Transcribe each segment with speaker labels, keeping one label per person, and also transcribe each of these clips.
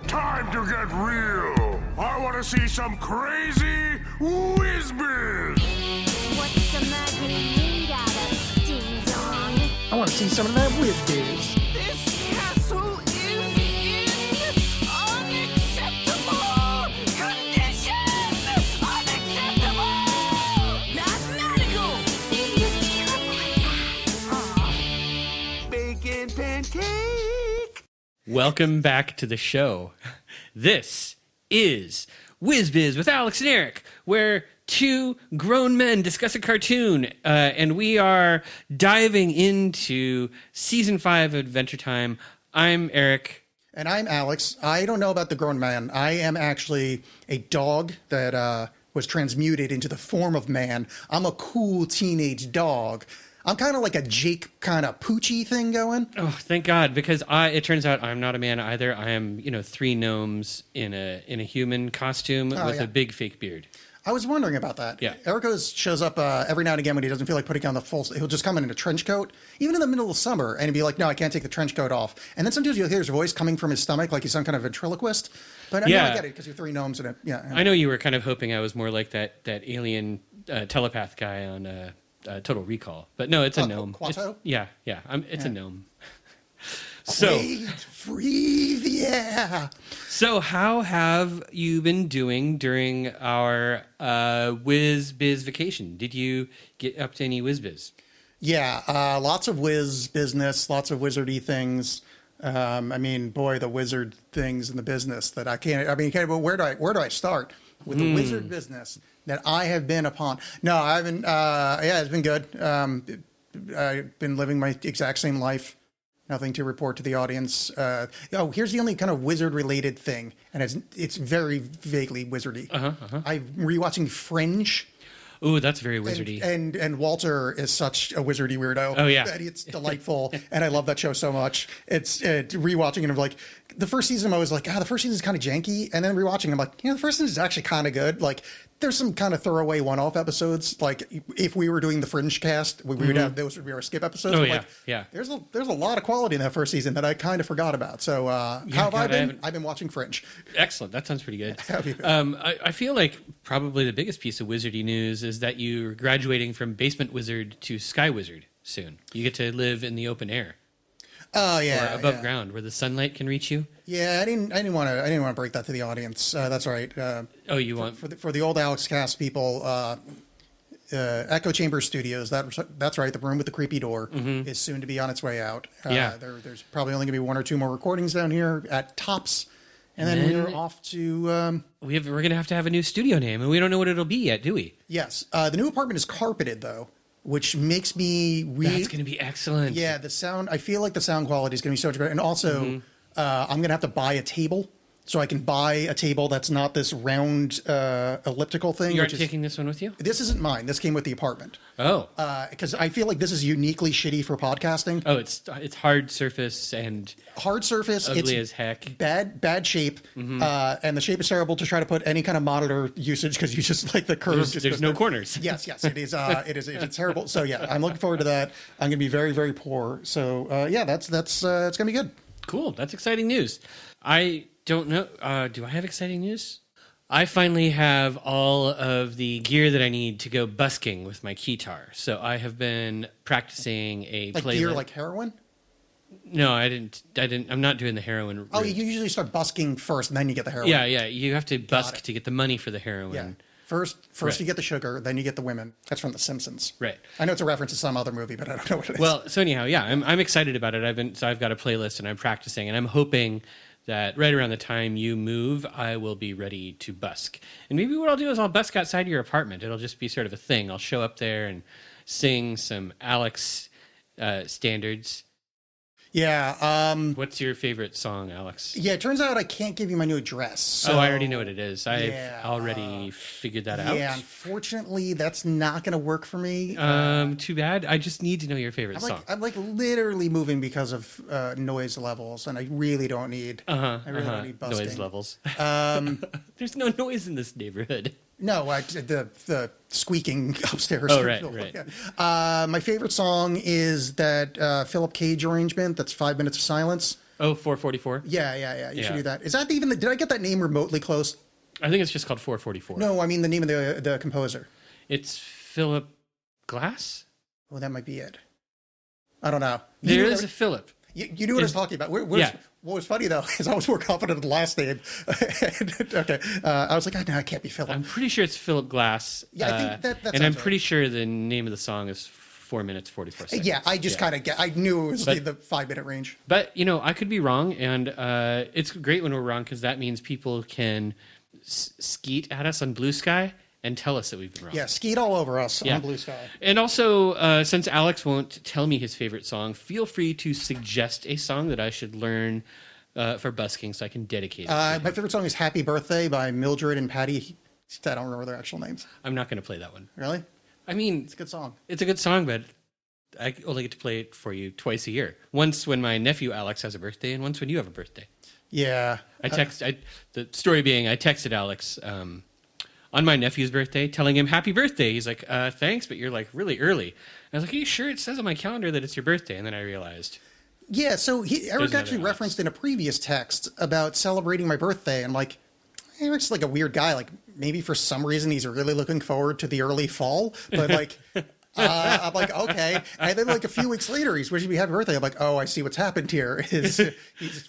Speaker 1: Time to get real. I want to see some crazy Wiz Biz.
Speaker 2: What's the magic made out of, Ding Dong?
Speaker 3: I want to see some of that Wiz Biz.
Speaker 4: This castle is in unacceptable condition! Unacceptable! Mathematical!
Speaker 2: You're terrible at that.
Speaker 4: Bacon pancake!
Speaker 5: Welcome back to the show. This is Wiz Biz with Alexx and Erik, where two grown men discuss a cartoon, and we are diving into Season 5 of Adventure Time. I'm Erik.
Speaker 3: And I'm Alexx. I don't know about the grown man. I am actually a dog that was transmuted into the form of man. I'm a cool teenage dog. I'm kind of like a Jake kind of Poochie thing going.
Speaker 5: Oh, thank God, because it turns out I'm not a man either. I am, three gnomes in a human costume with a big fake beard.
Speaker 3: I was wondering about that.
Speaker 5: Yeah.
Speaker 3: Eric shows up every now and again when he doesn't feel like putting on the full... He'll just come in a trench coat, even in the middle of summer, and he'd be like, no, I can't take the trench coat off. And then sometimes you'll hear his voice coming from his stomach like he's some kind of ventriloquist. But I get it, because you're three gnomes in it. Yeah.
Speaker 5: I know you were kind of hoping I was more like that alien telepath guy on Total Recall. But no, it's a gnome.
Speaker 3: Quato?
Speaker 5: It's a gnome.
Speaker 3: Breathe, yeah.
Speaker 5: So how have you been doing during our Wiz Biz vacation? Did you get up to any Wiz Biz?
Speaker 3: Yeah, lots of whiz business, lots of wizardy things. The wizard things in the business that I can't. But where do I start with the wizard business that I have been upon? No, I haven't. It's been good. I've been living my exact same life. Nothing to report to the audience. Here's the only kind of wizard-related thing, and it's very vaguely wizardy. I'm rewatching Fringe.
Speaker 5: Ooh, that's very wizardy.
Speaker 3: And Walter is such a wizardy weirdo.
Speaker 5: Oh, yeah.
Speaker 3: That it's delightful, and I love that show so much. It's rewatching it, I'm like, the first season I was like, the first season is kind of janky, and then rewatching, I'm like, the first season is actually kind of good. Like, there's some kind of throwaway one-off episodes. Like, if we were doing the Fringe cast, we would have those would be our skip episodes.
Speaker 5: Oh,
Speaker 3: but
Speaker 5: yeah.
Speaker 3: There's a lot of quality in that first season that I kind of forgot about. So how have I been? I've been watching Fringe.
Speaker 5: Excellent. That sounds pretty good.
Speaker 3: Have you?
Speaker 5: I feel like probably the biggest piece of wizardy news is that you're graduating from basement wizard to sky wizard soon. You get to live in the open air.
Speaker 3: Oh yeah,
Speaker 5: or above ground where the sunlight can reach you.
Speaker 3: Yeah, I didn't want to break that to the audience. That's right.
Speaker 5: You want
Speaker 3: for the old Alexx cast people, Echo Chamber Studios. That's right. The room with the creepy door is soon to be on its way out. There's probably only going to be one or two more recordings down here at tops, and then we're off to.
Speaker 5: We're going to have a new studio name, and we don't know what it'll be yet, do we?
Speaker 3: Yes, the new apartment is carpeted though, which makes me really.
Speaker 5: That's going to be excellent.
Speaker 3: Yeah, the sound. I feel like the sound quality is going to be so much better, and also I'm going to have to buy a table. So I can buy a table that's not this round elliptical thing.
Speaker 5: You're taking this one with you?
Speaker 3: This isn't mine. This came with the apartment.
Speaker 5: Oh.
Speaker 3: Because I feel like this is uniquely shitty for podcasting.
Speaker 5: Oh, it's hard surface and ugly as heck.
Speaker 3: Bad shape, and the shape is terrible to try to put any kind of monitor usage because you just like the curves.
Speaker 5: There's no corners.
Speaker 3: Yes, it is. It's terrible. So yeah, I'm looking forward to that. I'm going to be very, very poor. So that's it's going to be good.
Speaker 5: Cool. That's exciting news. I don't know. Do I have exciting news? I finally have all of the gear that I need to go busking with my guitar. So I have been practicing a
Speaker 3: like
Speaker 5: playlist.
Speaker 3: Gear like heroin?
Speaker 5: No, I didn't. I'm not doing the heroin route.
Speaker 3: Oh, you usually start busking first, and then you get the heroin.
Speaker 5: Yeah. You have to busk to get the money for the heroin.
Speaker 3: Yeah. First you get the sugar, then you get the women. That's from The Simpsons.
Speaker 5: Right.
Speaker 3: I know it's a reference to some other movie, but I don't know what it is.
Speaker 5: Well, so anyhow, yeah, I'm excited about it. I've got a playlist and I'm practicing, and I'm hoping that right around the time you move, I will be ready to busk. And maybe what I'll do is I'll busk outside your apartment. It'll just be sort of a thing. I'll show up there and sing some Alexx standards.
Speaker 3: Yeah.
Speaker 5: What's your favorite song, Alexx?
Speaker 3: Yeah, it turns out I can't give you my new address. So,
Speaker 5: I already know what it is. I've already figured that out.
Speaker 3: Yeah, unfortunately, that's not going to work for me.
Speaker 5: Too bad. I just need to know your favorite song.
Speaker 3: I'm like literally moving because of noise levels, and I really don't need. I really don't need busking.
Speaker 5: Noise levels. There's no noise in this neighborhood.
Speaker 3: No, the squeaking upstairs.
Speaker 5: Oh, right.
Speaker 3: Yeah. My favorite song is that Philip Cage arrangement. That's 5 Minutes of Silence.
Speaker 5: Oh, 444?
Speaker 3: Yeah. You should
Speaker 5: Yeah.
Speaker 3: do that. Is that even did I get that name remotely close?
Speaker 5: I think it's just called 444.
Speaker 3: No, I mean the name of the composer.
Speaker 5: It's Philip Glass?
Speaker 3: Oh, that might be it. I don't know.
Speaker 5: There is a Philip.
Speaker 3: You knew what I was talking about.
Speaker 5: Yeah.
Speaker 3: What was funny, though, is I was more confident in the last name. Okay. I was like, oh, no, it can't be Philip.
Speaker 5: I'm pretty sure it's Philip Glass.
Speaker 3: Yeah, I think that
Speaker 5: and
Speaker 3: sounds
Speaker 5: I'm
Speaker 3: right.
Speaker 5: pretty sure the name of the song is 4 minutes, 44 seconds.
Speaker 3: Yeah, I just kind of I knew it was
Speaker 5: But-
Speaker 3: the 5-minute range.
Speaker 5: But, I could be wrong, and it's great when we're wrong because that means people can skeet at us on Blue Sky and tell us that we've been wrong.
Speaker 3: Yeah, skied all over us
Speaker 5: Yeah.
Speaker 3: on Blue Sky.
Speaker 5: And also, since Alex won't tell me his favorite song, feel free to suggest a song that I should learn for busking so I can dedicate it.
Speaker 3: My favorite song is Happy Birthday by Mildred and Patty. I don't remember their actual names.
Speaker 5: I'm not going to play that one.
Speaker 3: Really?
Speaker 5: I mean,
Speaker 3: It's a good song.
Speaker 5: it's a good song, but I only get to play it for you twice a year. Once when my nephew Alex has a birthday, and once when you have a birthday.
Speaker 3: Yeah.
Speaker 5: The story being, I texted Alex on my nephew's birthday, telling him happy birthday. He's like, thanks, but you're like really early. I was like, are you sure it says on my calendar that it's your birthday? And then I realized.
Speaker 3: Yeah, so Eric
Speaker 5: another
Speaker 3: actually
Speaker 5: Alex.
Speaker 3: referenced in a previous text about celebrating my birthday, and like, Eric's like a weird guy. Like, maybe for some reason he's really looking forward to the early fall, but like, I'm like, okay. And then like a few weeks later, he's wishing me happy birthday. I'm like, oh, I see what's happened here. He's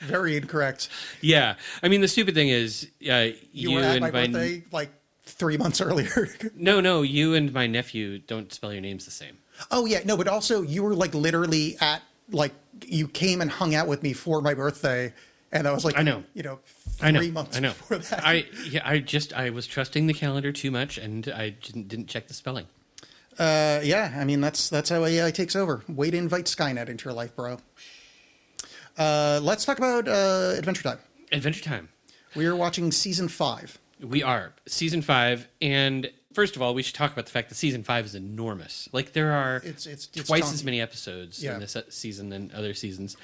Speaker 3: very incorrect.
Speaker 5: Yeah. I mean, the stupid thing is,
Speaker 3: You were at my birthday like 3 months earlier.
Speaker 5: No, you and my nephew don't spell your names the same.
Speaker 3: Oh yeah, no, but also you were like literally at like you came and hung out with me for my birthday, and I was like,
Speaker 5: I know.
Speaker 3: 3 months
Speaker 5: I know.
Speaker 3: before that.
Speaker 5: I was trusting the calendar too much, and I didn't check the spelling.
Speaker 3: Yeah, I mean that's how AI takes over. Way to invite Skynet into your life, bro. Let's talk about Adventure Time.
Speaker 5: Adventure Time.
Speaker 3: We are watching season 5.
Speaker 5: We are season 5, and first of all, we should talk about the fact that season 5 is enormous. Like there are
Speaker 3: It's
Speaker 5: twice
Speaker 3: chunky.
Speaker 5: as many episodes
Speaker 3: Yeah.
Speaker 5: in this season than other seasons.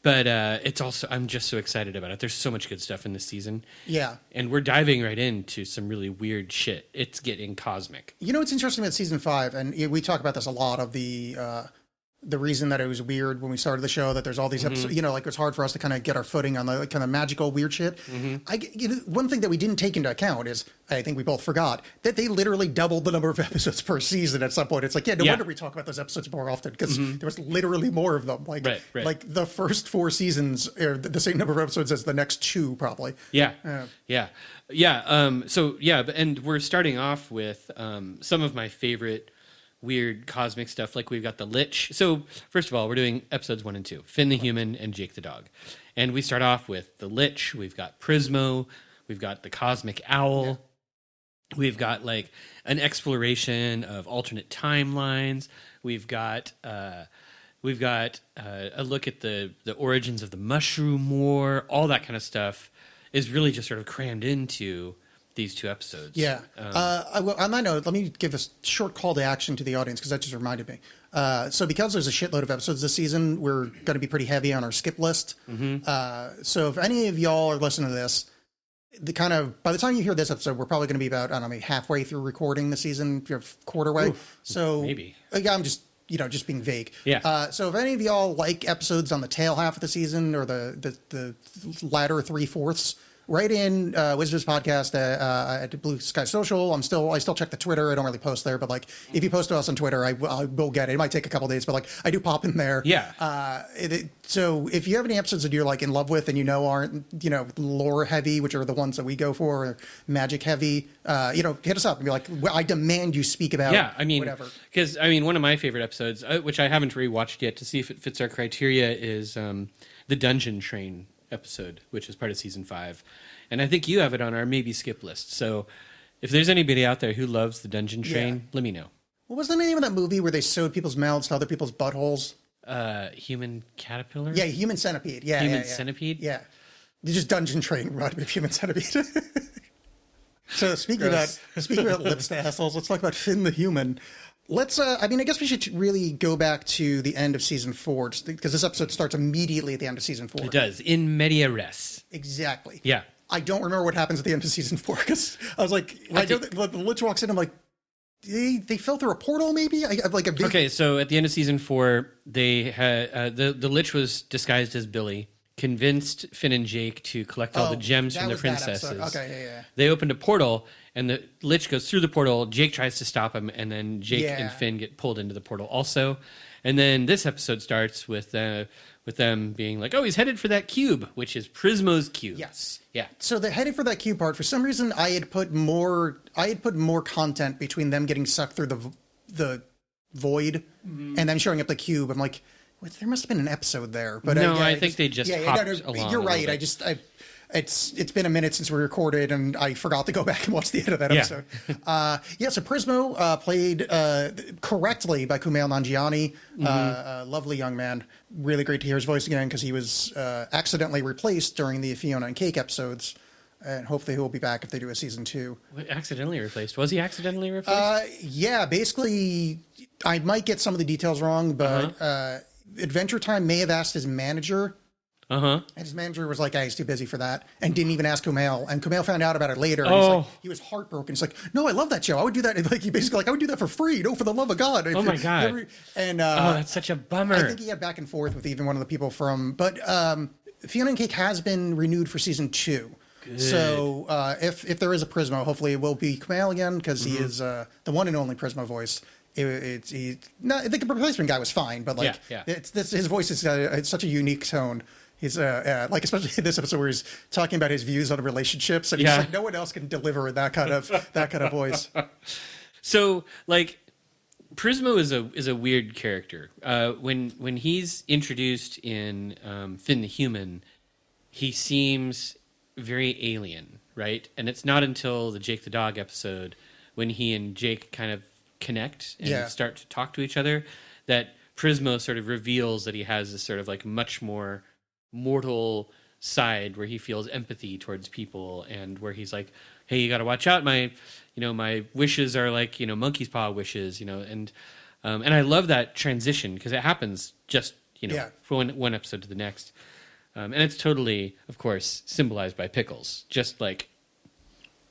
Speaker 5: But it's also I'm just so excited about it. There's so much good stuff in this season.
Speaker 3: Yeah.
Speaker 5: And we're diving right into some really weird shit. It's getting cosmic.
Speaker 3: You know what's interesting about season 5, and we talk about this a lot of the reason that it was weird when we started the show, that there's all these episodes, like it's hard for us to kind of get our footing on the kind of magical weird shit. One thing that we didn't take into account is, I think we both forgot, that they literally doubled the number of episodes per season at some point. It's like, no wonder we talk about those episodes more often, because there was literally more of them. Like,
Speaker 5: Right.
Speaker 3: like the first 4 seasons are the same number of episodes as the next 2, probably.
Speaker 5: Yeah. And we're starting off with some of my favorite weird cosmic stuff. Like we've got the Lich. So first of all, we're doing episodes 1 and 2, Finn the human and Jake the dog. And we start off with the Lich. We've got Prismo. We've got the cosmic owl. Yeah. We've got like an exploration of alternate timelines. We've got a look at the origins of the Mushroom War. All that kind of stuff is really just sort of crammed into these 2 episodes.
Speaker 3: Yeah. On that note, let me give a short call to action to the audience, because that just reminded me. So because there's a shitload of episodes this season, we're going to be pretty heavy on our skip list. So if any of y'all are listening to this, by the time you hear this episode, we're probably going to be about, I don't know, maybe halfway through recording the season, quarter way. So
Speaker 5: maybe.
Speaker 3: I'm just being vague.
Speaker 5: Yeah.
Speaker 3: So if any of y'all like episodes on the tail half of the season, or the latter 3/4, write in Wiz Biz podcast at Blue Sky Social. I still check the Twitter. I don't really post there, but like if you post to us on Twitter, I will get it. It might take a couple days, but like I do pop in there.
Speaker 5: Yeah.
Speaker 3: So if you have any episodes that you're like in love with and aren't lore heavy, which are the ones that we go for, or magic heavy, hit us up and be like, I demand you speak about.
Speaker 5: Yeah, I mean,
Speaker 3: whatever.
Speaker 5: Because one of my favorite episodes, which I haven't rewatched yet to see if it fits our criteria, is the Dungeon Train episode, which is part of season 5, and I think you have it on our maybe skip list. So if there's anybody out there who loves the Dungeon Train, let me know.
Speaker 3: What was the name of that movie where they sewed people's mouths to other people's buttholes?
Speaker 5: Human Caterpillar.
Speaker 3: Yeah, Human Centipede. Yeah,
Speaker 5: Human Centipede.
Speaker 3: Yeah, they just Dungeon Train reminded me of Human Centipede. So speaking about lips to assholes, let's talk about Finn the human. Let's. I guess we should really go back to the end of season 4, because this episode starts immediately at the end of season 4.
Speaker 5: It does, in media res.
Speaker 3: Exactly.
Speaker 5: Yeah.
Speaker 3: I don't remember what happens at the end of season 4, because I was like, I know that the Lich walks in. I'm like, they fell through a portal, maybe. I have like a big.
Speaker 5: Okay, so at the end of season 4, they had the Lich was disguised as Billy, convinced Finn and Jake to collect all the gems
Speaker 3: that
Speaker 5: from the
Speaker 3: was that
Speaker 5: princesses.
Speaker 3: episode. Okay, yeah.
Speaker 5: They opened a portal, and the Lich goes through the portal. Jake tries to stop him, and then Jake
Speaker 3: Yeah.
Speaker 5: and Finn get pulled into the portal also. And then this episode starts with them being like, "Oh, he's headed for that cube," which is Prismo's cube.
Speaker 3: Yes.
Speaker 5: Yeah.
Speaker 3: So the heading for that cube part, for some reason, I had put more content between them getting sucked through the void and them showing up the cube. I'm like, well, there must have been an episode there, but
Speaker 5: I think they just hopped along.
Speaker 3: You're
Speaker 5: a
Speaker 3: right.
Speaker 5: little bit.
Speaker 3: It's been a minute since we recorded, and I forgot to go back and watch the end of that episode. So Prismo played correctly by Kumail Nanjiani, a lovely young man. Really great to hear his voice again because he was accidentally replaced during the Fiona and Cake episodes, and hopefully he will be back if they do a season 2.
Speaker 5: What, accidentally replaced? Was he accidentally replaced?
Speaker 3: Yeah, basically, I might get some of the details wrong, but Adventure Time may have asked his manager. And his manager was like, he's too busy for that, and didn't even ask Kumail. And Kumail found out about it later. And he was heartbroken. He's like, no, I love that show. I would do that. Like, he basically like, I would do that for free. No, for the love of God.
Speaker 5: Oh my God.
Speaker 3: And
Speaker 5: that's such a bummer.
Speaker 3: I think he had back and forth with even one of the people from, but Fiona and Cake has been renewed for season 2. Good. So if there is a Prismo, hopefully it will be Kumail again, because he is the one and only Prismo voice. I think the replacement guy was fine, but like his voice is it's such a unique tone. He's like, especially in this episode where he's talking about his views on relationships, and he's like, no one else can deliver that kind of voice.
Speaker 5: So like, Prismo is a weird character. When he's introduced in Finn the Human, he seems very alien, right? And it's not until the Jake the Dog episode when he and Jake kind of connect and start to talk to each other that Prismo sort of reveals that he has this sort of like much more mortal side where he feels empathy towards people, and where he's like, hey, you got to watch out, my wishes are like, monkey's paw wishes, and I love that transition because it happens just from one episode to the next, and it's totally, of course, symbolized by pickles, just like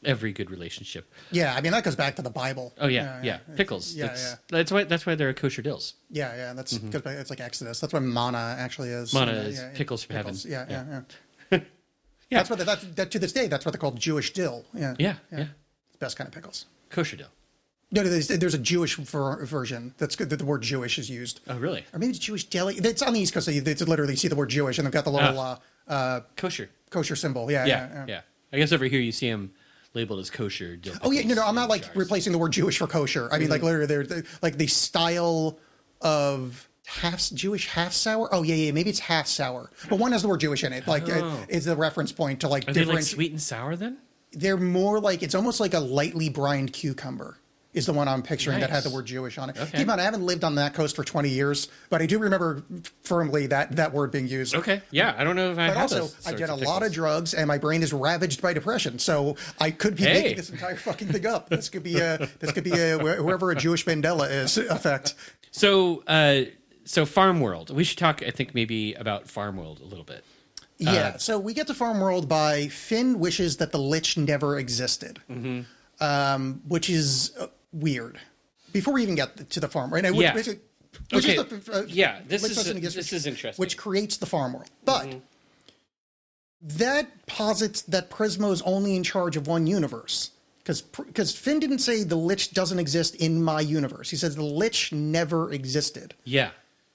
Speaker 5: every good relationship.
Speaker 3: Yeah, I mean that goes back to the Bible.
Speaker 5: Oh yeah. Pickles. That's why they're kosher dills.
Speaker 3: Yeah. That's because it's like Exodus. That's what manna actually is.
Speaker 5: Manna is pickles from heaven.
Speaker 3: Yeah. That's what that to this day. That's what they're called, Jewish dill. Yeah. It's the best kind of pickles.
Speaker 5: Kosher dill.
Speaker 3: No, there's a Jewish version that's good that the word Jewish is used.
Speaker 5: Oh, really?
Speaker 3: Or maybe it's Jewish deli. It's on the East Coast. So you literally see the word Jewish, and they've got the little kosher symbol. Yeah.
Speaker 5: I guess over here you see them labeled as kosher dill pickles.
Speaker 3: Oh yeah, no, I'm not like replacing the word Jewish for kosher. I mean, like literally, they're like the style of Jewish half sour. Oh yeah, maybe it's half sour, but one has the word Jewish in it. Like it's a reference point to like.
Speaker 5: Are they like sweet and sour then?
Speaker 3: They're more like, it's almost like a lightly brined cucumber is the one I'm picturing that had the word Jewish on it. Okay. Keep in mind, I haven't lived on that coast for 20 years, but I do remember firmly that word being used.
Speaker 5: Okay, yeah, I don't know if I have
Speaker 3: But also, I did a lot of drugs, and my brain is ravaged by depression, so I could be making this entire fucking thing up. This could be a whoever a Jewish Mandela is effect.
Speaker 5: So Farmworld. We should talk, I think, maybe about Farmworld a little bit.
Speaker 3: Yeah, so we get to Farmworld by Finn wishes that the Lich never existed, which is weird. Before we even get to the farm, right now,
Speaker 5: this is interesting.
Speaker 3: Which creates the farm world, but that posits that Prismo is only in charge of one universe, because Finn didn't say the Lich doesn't exist in my universe. He says the Lich never existed.
Speaker 5: Yeah.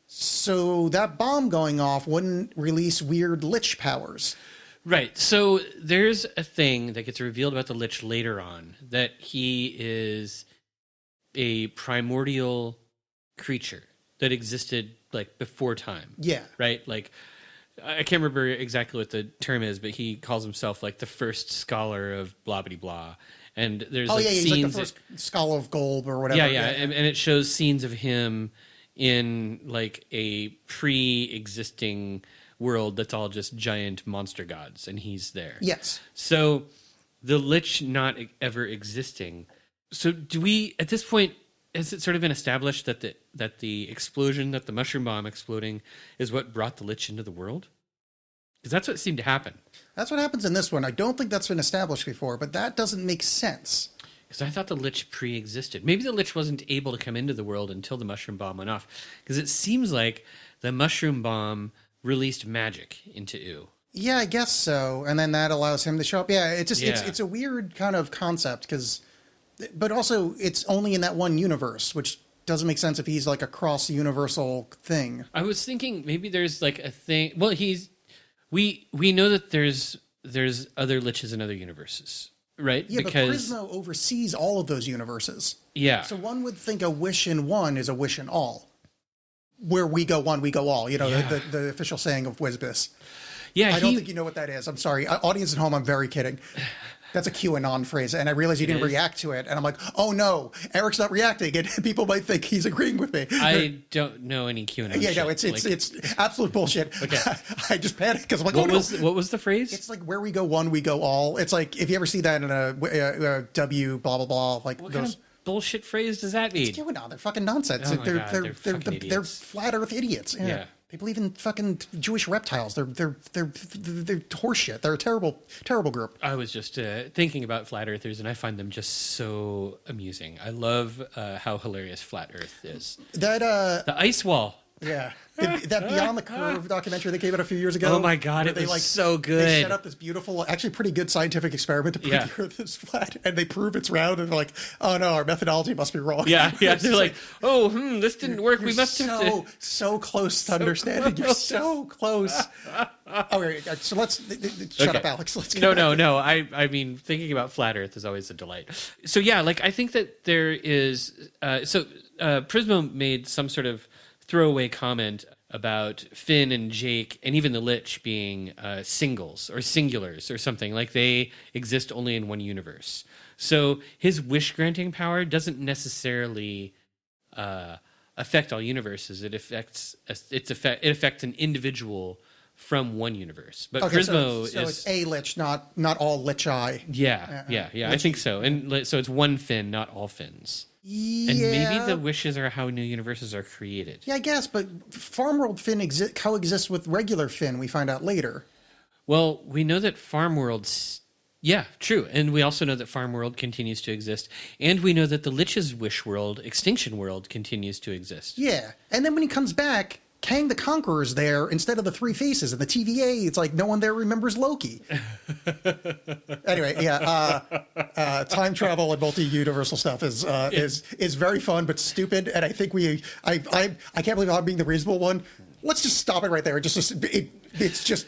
Speaker 3: So that bomb going off wouldn't release weird Lich powers.
Speaker 5: Right. So there's a thing that gets revealed about the Lich later on, that he is a primordial creature that existed like before time.
Speaker 3: Yeah.
Speaker 5: Right? Like, I can't remember exactly what the term is, but he calls himself like the first scholar of blah blah blah. And there's
Speaker 3: he's like the first scholar of gold or whatever.
Speaker 5: Yeah. And it shows scenes of him in like a pre-existing world that's all just giant monster gods, and he's there.
Speaker 3: Yes.
Speaker 5: So the Lich not ever existing. So do we, at this point, has it sort of been established that the explosion, that the mushroom bomb exploding, is what brought the Lich into the world? Because that's what seemed to happen. That's
Speaker 3: what happens in this one. I don't think that's been established before, but that doesn't make sense.
Speaker 5: Because I thought the Lich pre-existed. Maybe the Lich wasn't able to come into the world until the mushroom bomb went off. Because it seems like the mushroom bomb released magic into Oo.
Speaker 3: Yeah, I guess so. And then that allows him to show up. Yeah, it's just
Speaker 5: Yeah.
Speaker 3: it's a weird kind of concept but also it's only in that one universe, which doesn't make sense if he's like a cross universal thing.
Speaker 5: I was thinking maybe there's like a thing. Well, we know that there's other liches in other universes, right?
Speaker 3: Yeah,
Speaker 5: because
Speaker 3: but Prismo oversees all of those universes.
Speaker 5: yeah,
Speaker 3: So one would think a wish in one is a wish in all. Where we go one, we go all. You know,
Speaker 5: Yeah.
Speaker 3: the official saying of Wiz Biz.
Speaker 5: yeah.
Speaker 3: I don't think you know what that is. I'm sorry. Audience at home, I'm very kidding. That's a QAnon phrase. And I realized you didn't
Speaker 5: is?
Speaker 3: react to it. And I'm like, oh no, Eric's not reacting. And people might think he's agreeing with me.
Speaker 5: I don't know any QAnon.
Speaker 3: Yeah,
Speaker 5: shit.
Speaker 3: no, it's absolute bullshit.
Speaker 5: Okay.
Speaker 3: I just panicked because I'm like,
Speaker 5: What
Speaker 3: oh
Speaker 5: was
Speaker 3: no.
Speaker 5: what was the phrase?
Speaker 3: It's like where we go one, we go all. It's like if you ever see that in a W blah blah blah, like
Speaker 5: What
Speaker 3: those.
Speaker 5: kind of bullshit phrase does that mean?
Speaker 3: QAnon, they're fucking nonsense.
Speaker 5: Oh my God, they're fucking
Speaker 3: they're
Speaker 5: idiots.
Speaker 3: flat Earth idiots. Yeah.
Speaker 5: Yeah.
Speaker 3: They believe in fucking Jewish reptiles. They're horseshit. They're a terrible group.
Speaker 5: I was just thinking about flat earthers, and I find them just so amusing. I love how hilarious flat Earth is.
Speaker 3: That
Speaker 5: The ice wall.
Speaker 3: yeah. That Beyond the Curve documentary that came out a few years ago.
Speaker 5: Oh my God,
Speaker 3: where
Speaker 5: it was so good.
Speaker 3: They set up this beautiful, actually pretty good scientific experiment to prove
Speaker 5: Yeah.
Speaker 3: the Earth is flat, and they prove it's round, and they're like, oh no, our methodology must be wrong.
Speaker 5: Yeah, yeah.
Speaker 3: It's
Speaker 5: They're like, oh, this didn't work. We
Speaker 3: You're
Speaker 5: must have.
Speaker 3: so close to understanding. You're so close. All right, so let's shut
Speaker 5: Okay.
Speaker 3: up, Alex. Let's get
Speaker 5: No. I mean, thinking about flat Earth is always a delight. So yeah, like I think that there is. Prismo made some sort of throwaway comment about Finn and Jake and even the Lich being singles or singulars or something, like they exist only in one universe. So his wish granting power doesn't necessarily affect all universes. It affects an individual from one universe. But
Speaker 3: Okay,
Speaker 5: Prismo
Speaker 3: so
Speaker 5: is
Speaker 3: it's a lich, not all lichi.
Speaker 5: yeah. I think so. And so it's one Finn, not all Finns. And maybe the wishes are how new universes are created.
Speaker 3: Yeah, I guess, but Farmworld Finn coexists with regular Finn, we find out later.
Speaker 5: Well, we know that Farmworld's... Yeah, true. And we also know that Farmworld continues to exist. And we know that the Lich's wish world, Extinction World, continues to exist.
Speaker 3: Yeah, and then when he comes back, Kang the Conqueror's there instead of the Three Faces. And the TVA, it's like no one there remembers Loki. Anyway, yeah, time travel and multi-universal stuff is very fun but stupid. And I think I can't believe I'm being the reasonable one. Let's just stop it right there. It's just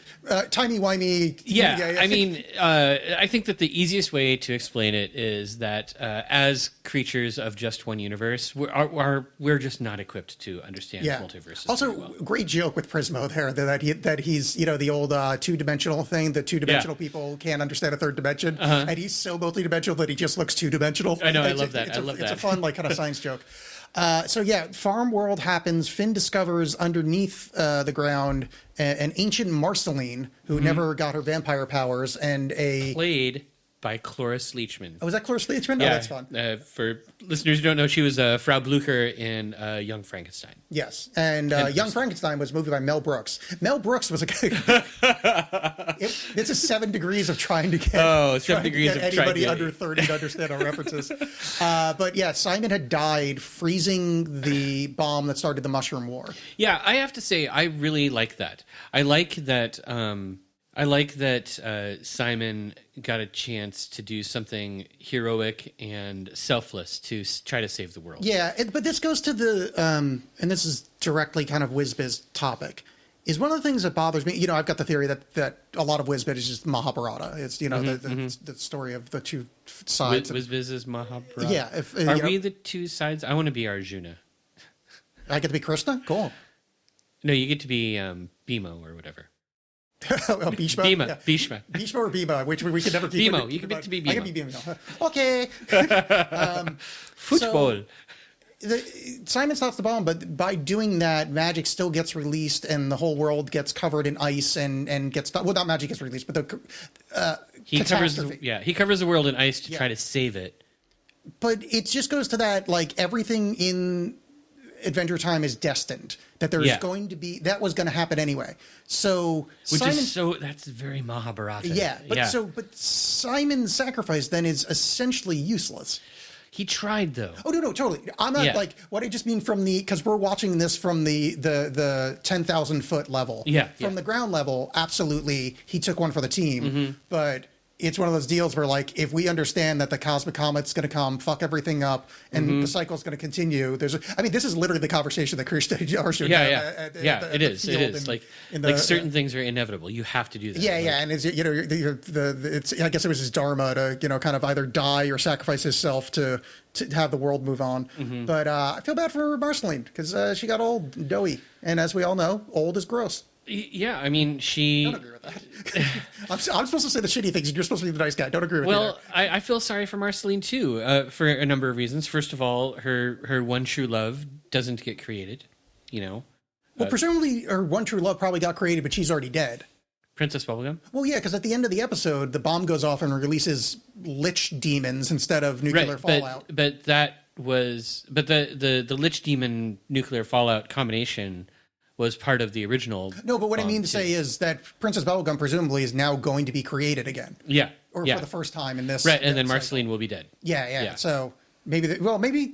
Speaker 3: timey-wimey.
Speaker 5: Yeah, I mean, I think that the easiest way to explain it is that as creatures of just one universe, we're just not equipped to understand multiverses.
Speaker 3: Also,
Speaker 5: very well.
Speaker 3: great joke with Prismo there that he's the old two-dimensional thing. The two-dimensional people can't understand a third dimension, and he's so multi-dimensional that he just looks two-dimensional.
Speaker 5: I know, I love that.
Speaker 3: It's a fun kind of science joke. So yeah, Farm World happens. Finn discovers underneath the ground an ancient Marceline who never got her vampire powers, and
Speaker 5: played by Cloris Leachman.
Speaker 3: was that Cloris Leachman?
Speaker 5: Yeah,
Speaker 3: Oh, that's fun.
Speaker 5: For listeners who don't know, she was Frau Blucher in Young Frankenstein.
Speaker 3: Yes, and Young Frankenstein was a movie by Mel Brooks. Mel Brooks was a guy. This is 7 degrees of trying to get
Speaker 5: 7 degrees of
Speaker 3: anybody
Speaker 5: trying to-
Speaker 3: under 30 to understand our references. But yeah, Simon had died freezing the bomb that started the Mushroom War.
Speaker 5: Yeah, I have to say, I really like that. I like that. Simon got a chance to do something heroic and selfless to try to save the world.
Speaker 3: Yeah, but this goes to the and this is directly kind of Wiz Biz topic. Is one of the things that bothers me. I've got the theory that a lot of Wiz Biz is just Mahabharata. It's the story of the two sides.
Speaker 5: Wiz Biz is Mahabharata.
Speaker 3: Yeah,
Speaker 5: are we the two sides? I want to be Arjuna.
Speaker 3: I get to be Krishna. Cool.
Speaker 5: No, you get to be Bhimo or whatever.
Speaker 3: Well, Bhishma.
Speaker 5: Bhima.
Speaker 3: Yeah.
Speaker 5: Bhishma.
Speaker 3: Bhishma or Bhima, which we could never keep.
Speaker 5: Bhimo. You can get to be
Speaker 3: I can
Speaker 5: Bhimo.
Speaker 3: be Bhima. Okay.
Speaker 5: Football.
Speaker 3: Simon stops the bomb, but by doing that, magic still gets released, and the whole world gets covered in ice and gets not magic gets released, but the
Speaker 5: he covers
Speaker 3: catastrophe.
Speaker 5: he covers the world in ice to try to save it.
Speaker 3: But it just goes to that, like everything in Adventure Time is destined. That there's going to be that was going to happen anyway. So
Speaker 5: that's very Mahabharata.
Speaker 3: but Simon's sacrifice then is essentially useless.
Speaker 5: He tried though.
Speaker 3: Oh no, totally. I'm not like what I just mean from because we're watching this from the 10,000 foot level.
Speaker 5: Yeah.
Speaker 3: From the ground level, absolutely, he took one for the team. But it's one of those deals where, like, if we understand that the cosmic comet's going to come, fuck everything up, and the cycle's going to continue, this is literally the conversation that Krishna should have.
Speaker 5: It is. Like certain things are inevitable. You have to do that.
Speaker 3: And it's it's I guess it was his dharma to kind of either die or sacrifice himself to have the world move on. But I feel bad for Marceline because she got old, and doughy, and as we all know, old is gross.
Speaker 5: Yeah, I mean, she...
Speaker 3: Don't agree with that. I'm supposed to say the shitty things, and you're supposed to be the nice guy. Don't agree with you.
Speaker 5: Well, I feel sorry for Marceline, too, for a number of reasons. First of all, her one true love doesn't get created, Well,
Speaker 3: presumably her one true love probably got created, but she's already dead.
Speaker 5: Princess Bubblegum?
Speaker 3: Well, yeah, because at the end of the episode, the bomb goes off and releases lich demons instead of nuclear fallout.
Speaker 5: But that was... But the lich demon nuclear fallout combination... was part of the original.
Speaker 3: No, but what I mean to say is that Princess Bubblegum presumably is now going to be created again.
Speaker 5: Yeah.
Speaker 3: Or for the first time in this.
Speaker 5: Right, and then Marceline will be dead.
Speaker 3: Yeah. So maybe,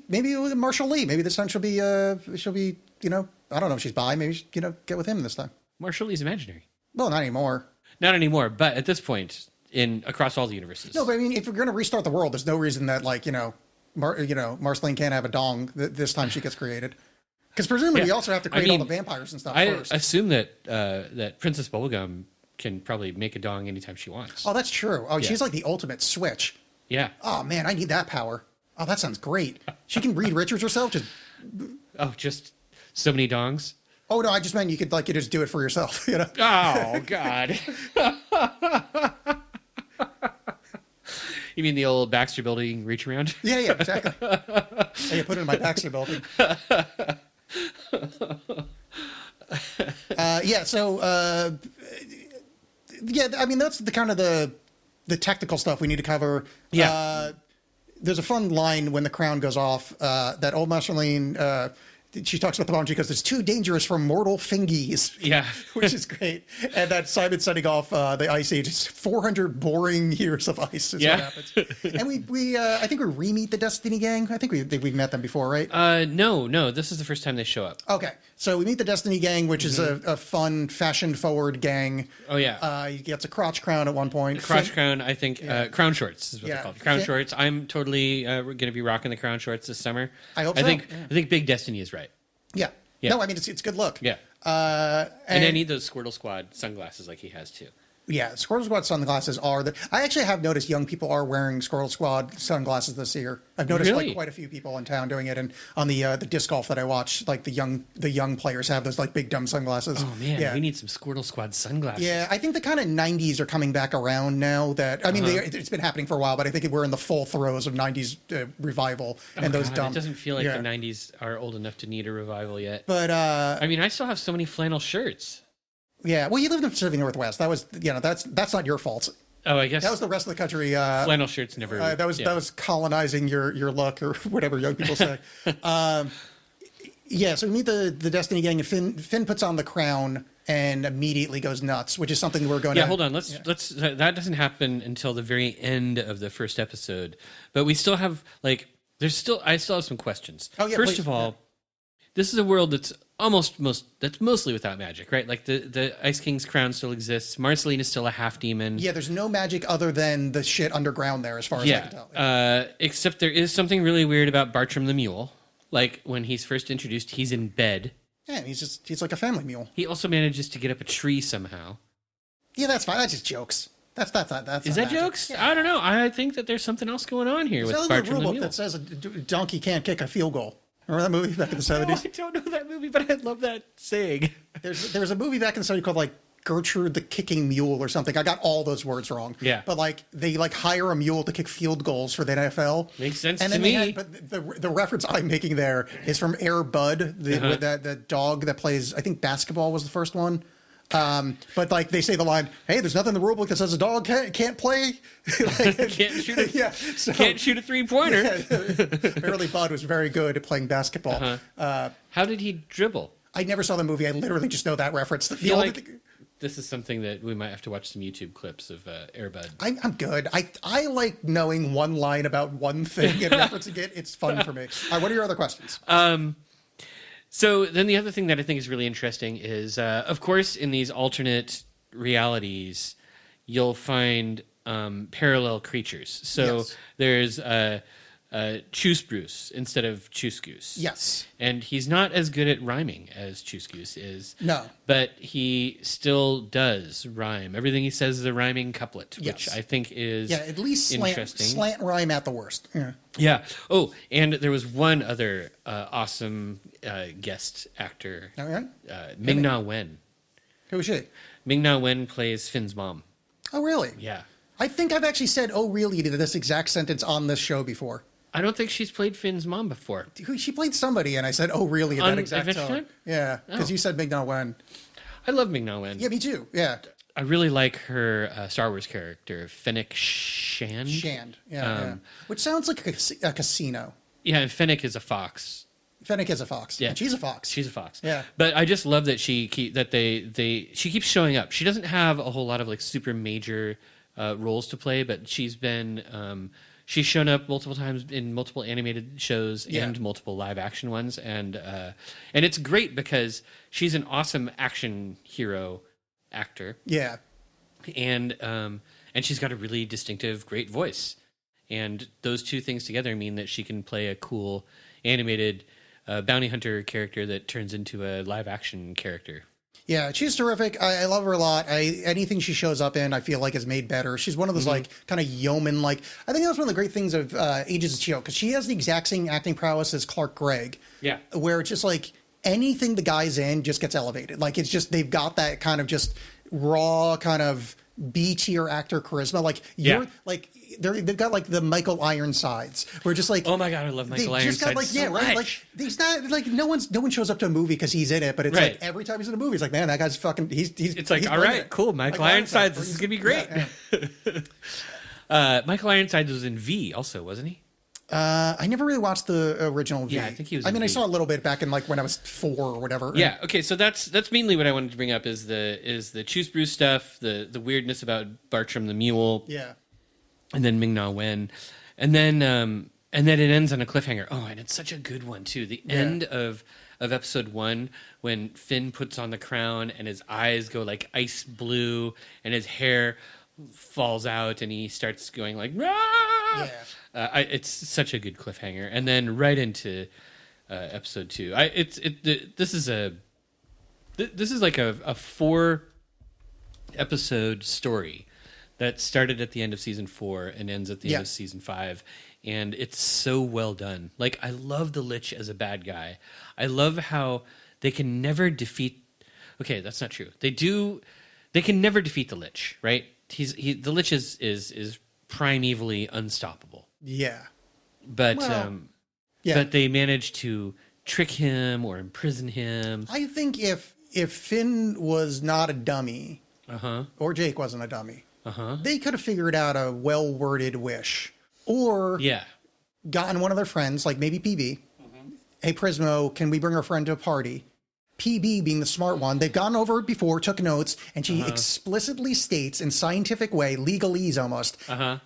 Speaker 3: maybe Marshall Lee. Maybe this time she'll be, I don't know if she's bi. Maybe, get with him this time.
Speaker 5: Marshall Lee's imaginary.
Speaker 3: Well, not anymore.
Speaker 5: Not anymore, but at this point, across all the universes.
Speaker 3: No, but I mean, if we're going to restart the world, there's no reason that, Marceline can't have a dong this time she gets created. Because presumably we also have to create all the vampires and stuff first.
Speaker 5: I assume that Princess Bubblegum can probably make a dong anytime she wants.
Speaker 3: Oh, that's true. Oh, she's like the ultimate switch.
Speaker 5: Yeah.
Speaker 3: Oh, man, I need that power. Oh, that sounds great. She can read Richards herself.
Speaker 5: Just so many dongs?
Speaker 3: Oh, no, I just meant you could just do it for yourself.
Speaker 5: Oh, God. You mean the old Baxter building reach around?
Speaker 3: Yeah, exactly. I put it in my Baxter building. I mean, that's the kind of the technical stuff we need to cover.
Speaker 5: Yeah.
Speaker 3: There's a fun line when the crown goes off that old Marceline, she talks about the bomb. She goes, "It's too dangerous for mortal fingies."
Speaker 5: Yeah.
Speaker 3: Which is great. And that Simon setting off the Ice Age. It's 400 boring years of ice is what happens. And we I think we re-meet the Destiny Gang. I think we've met them before, right?
Speaker 5: No. This is the first time they show up.
Speaker 3: Okay. So we meet the Destiny Gang, which is a fun, fashion-forward gang.
Speaker 5: Oh, yeah.
Speaker 3: He gets a crotch crown at one point.
Speaker 5: Crown, I think. Crown shorts is what they're called. Crown shorts. I'm totally going to be rocking the crown shorts this summer.
Speaker 3: I hope so.
Speaker 5: I think Big Destiny is right.
Speaker 3: Yeah. No, I mean, it's a good look.
Speaker 5: Yeah. And I need those Squirtle Squad sunglasses like he has, too.
Speaker 3: Yeah, Squirtle Squad sunglasses are I actually have noticed young people are wearing Squirtle Squad sunglasses this year. I've noticed quite a few people in town doing it, and on the disc golf that I watch, like the young players have those big dumb sunglasses.
Speaker 5: Oh man, we need some Squirtle Squad sunglasses.
Speaker 3: Yeah, I think the kind of 90s are coming back around now. That I mean, it's been happening for a while, but I think we're in the full throes of 90s revival and those dumb.
Speaker 5: It doesn't feel like the 90s are old enough to need a revival yet.
Speaker 3: But
Speaker 5: I mean, I still have so many flannel shirts.
Speaker 3: Yeah, well, you lived in the Pacific Northwest. That was, that's not your fault.
Speaker 5: Oh, I guess
Speaker 3: that was the rest of the country.
Speaker 5: Flannel shirts never.
Speaker 3: That was colonizing your luck or whatever young people say. So we meet the Destiny Gang, and Finn puts on the crown and immediely goes nuts, which is something we're going to.
Speaker 5: Yeah, hold on. Let's. That doesn't happen until the very end of the first episode, but we still have I still have some questions.
Speaker 3: Oh yeah.
Speaker 5: First of all, this is a world that's that's mostly without magic, right? Like the Ice King's crown still exists. Marceline is still a half demon.
Speaker 3: Yeah, there's no magic other than the shit underground there, as far as I can tell.
Speaker 5: Except there is something really weird about Bartram the Mule. Like when he's first introduced, he's in bed.
Speaker 3: Yeah, he's like a family mule.
Speaker 5: He also manages to get up a tree somehow.
Speaker 3: Yeah, that's fine. That's just jokes. That's
Speaker 5: is
Speaker 3: not
Speaker 5: that
Speaker 3: magic.
Speaker 5: Jokes?
Speaker 3: Yeah.
Speaker 5: I don't know. I think that there's something else going on here with Bartram the Mule.
Speaker 3: That says a donkey can't kick a field goal. Remember that movie back in the 70s?
Speaker 5: No, I don't know that movie, but I love that saying.
Speaker 3: There's a movie back in the 70s called Gertrude the Kicking Mule or something. I got all those words wrong.
Speaker 5: Yeah.
Speaker 3: But they hire a mule to kick field goals for the NFL.
Speaker 5: Makes sense
Speaker 3: and
Speaker 5: to me.
Speaker 3: But the reference I'm making there is from Air Bud, the dog that plays, I think basketball was the first one. But they say the line, "Hey, there's nothing in the rule book that says a dog can't play."
Speaker 5: Can't shoot a 3-pointer.
Speaker 3: Yeah, apparently Bud was very good at playing basketball.
Speaker 5: How did he dribble?
Speaker 3: I never saw the movie. I literally just know that reference.
Speaker 5: The this is something that we might have to watch some YouTube clips of Airbud.
Speaker 3: I'm good. I like knowing one line about one thing and referencing it. It's fun for me. All right, what are your other questions?
Speaker 5: So then the other thing that I think is really interesting is, of course, in these alternate realities, you'll find parallel creatures. So
Speaker 3: Yes.
Speaker 5: there's Choose Bruce instead of Choose Goose.
Speaker 3: Yes.
Speaker 5: And he's not as good at rhyming as Choose Goose is.
Speaker 3: No.
Speaker 5: But he still does rhyme. Everything he says is a rhyming couplet, which
Speaker 3: Yes.
Speaker 5: I think is
Speaker 3: Yeah, at least
Speaker 5: interesting.
Speaker 3: slant rhyme at the worst. Yeah.
Speaker 5: Yeah. Oh, and there was one other awesome guest actor,
Speaker 3: All right.
Speaker 5: Ming-Na Wen.
Speaker 3: Who is she?
Speaker 5: Ming-Na Wen plays Finn's mom.
Speaker 3: Oh, really?
Speaker 5: Yeah.
Speaker 3: I think I've actually said "oh, really" to this exact sentence on this show before.
Speaker 5: I don't think she's played Finn's mom before.
Speaker 3: She played somebody, and I said "oh, really" in
Speaker 5: On
Speaker 3: that exact
Speaker 5: Adventure
Speaker 3: tone.
Speaker 5: Time?
Speaker 3: Yeah, because
Speaker 5: Oh.
Speaker 3: you said Ming-Na Wen.
Speaker 5: I love Ming-Na Wen.
Speaker 3: Yeah, me too. Yeah,
Speaker 5: I really like her Star Wars character, Fennec Shand.
Speaker 3: Shand. Yeah. Which sounds like a casino.
Speaker 5: Yeah, and Fennec is a fox.
Speaker 3: Fennec is a fox.
Speaker 5: Yeah.
Speaker 3: And she's a fox.
Speaker 5: She's a fox.
Speaker 3: Yeah.
Speaker 5: But I just love that she keeps showing up. She doesn't have a whole lot of like super major roles to play, but she's she's shown up multiple times in multiple animated shows
Speaker 3: Yeah.
Speaker 5: and multiple live action ones, and it's great because she's an awesome action hero actor,
Speaker 3: Yeah.
Speaker 5: and she's got a really distinctive, great voice, and those two things together mean that she can play a cool animated bounty hunter character that turns into a live action character.
Speaker 3: Yeah, she's terrific. I love her a lot. Anything she shows up in, I feel like is made better. She's one of those like kind of yeoman like. I think that's one of the great things of Agents of S.H.I.E.L.D. because she has the exact same acting prowess as Clark Gregg.
Speaker 5: Yeah.
Speaker 3: Where it's just like anything the guy's in just gets elevated. Like it's just they've got that kind of just raw kind of B tier actor charisma. Like you're
Speaker 5: Yeah.
Speaker 3: like they've got like the Michael Ironsides. We're just like
Speaker 5: Oh my god, I love Michael
Speaker 3: they just got
Speaker 5: Ironside
Speaker 3: like
Speaker 5: so
Speaker 3: right. Like
Speaker 5: much.
Speaker 3: he's not like no one shows up to a movie because he's in it, but it's
Speaker 5: Right.
Speaker 3: like every time he's in a movie, it's like man, that guy's fucking. It's
Speaker 5: like,
Speaker 3: he's
Speaker 5: all
Speaker 3: bringing
Speaker 5: right,
Speaker 3: it.
Speaker 5: cool, Michael Ironsides, this is gonna be great.
Speaker 3: Yeah.
Speaker 5: Michael Ironsides was in V also, wasn't he?
Speaker 3: I never really watched the original V.
Speaker 5: Yeah, I think he was
Speaker 3: I
Speaker 5: in
Speaker 3: mean, I
Speaker 5: V.
Speaker 3: saw a little bit back in like when I was 4 or whatever.
Speaker 5: Yeah. Okay. So that's mainly what I wanted to bring up is the Choose Bruce stuff, the weirdness about Bartram the Mule,
Speaker 3: Yeah.
Speaker 5: and then Ming-Na Wen, and then it ends on a cliffhanger. Oh, and it's such a good one too. The end of episode 1 when Finn puts on the crown and his eyes go like ice blue and his hair falls out and he starts going like "Ah!"
Speaker 3: Yeah.
Speaker 5: It's such a good cliffhanger, and then right into episode 2. This is like a 4 episode story that started at the end of season 4 and ends at the end of season 5, and it's so well done. Like I love the Lich as a bad guy. I love how they can never defeat. Okay, that's not true. They can never defeat the Lich, right? The Lich is primevally unstoppable.
Speaker 3: Yeah.
Speaker 5: But
Speaker 3: Well, yeah.
Speaker 5: but they manage to trick him or imprison him.
Speaker 3: I think if Finn was not a dummy,
Speaker 5: Uh-huh.
Speaker 3: or Jake wasn't a dummy,
Speaker 5: Uh-huh.
Speaker 3: they could have figured out a well worded wish, or
Speaker 5: Yeah.
Speaker 3: gotten one of their friends, like maybe PB. Hey, Prismo, can we bring our friend to a party? PB being the smart one, they've gone over it before, took notes, and she explicitly states in scientific way, legalese almost,
Speaker 5: Uh-huh.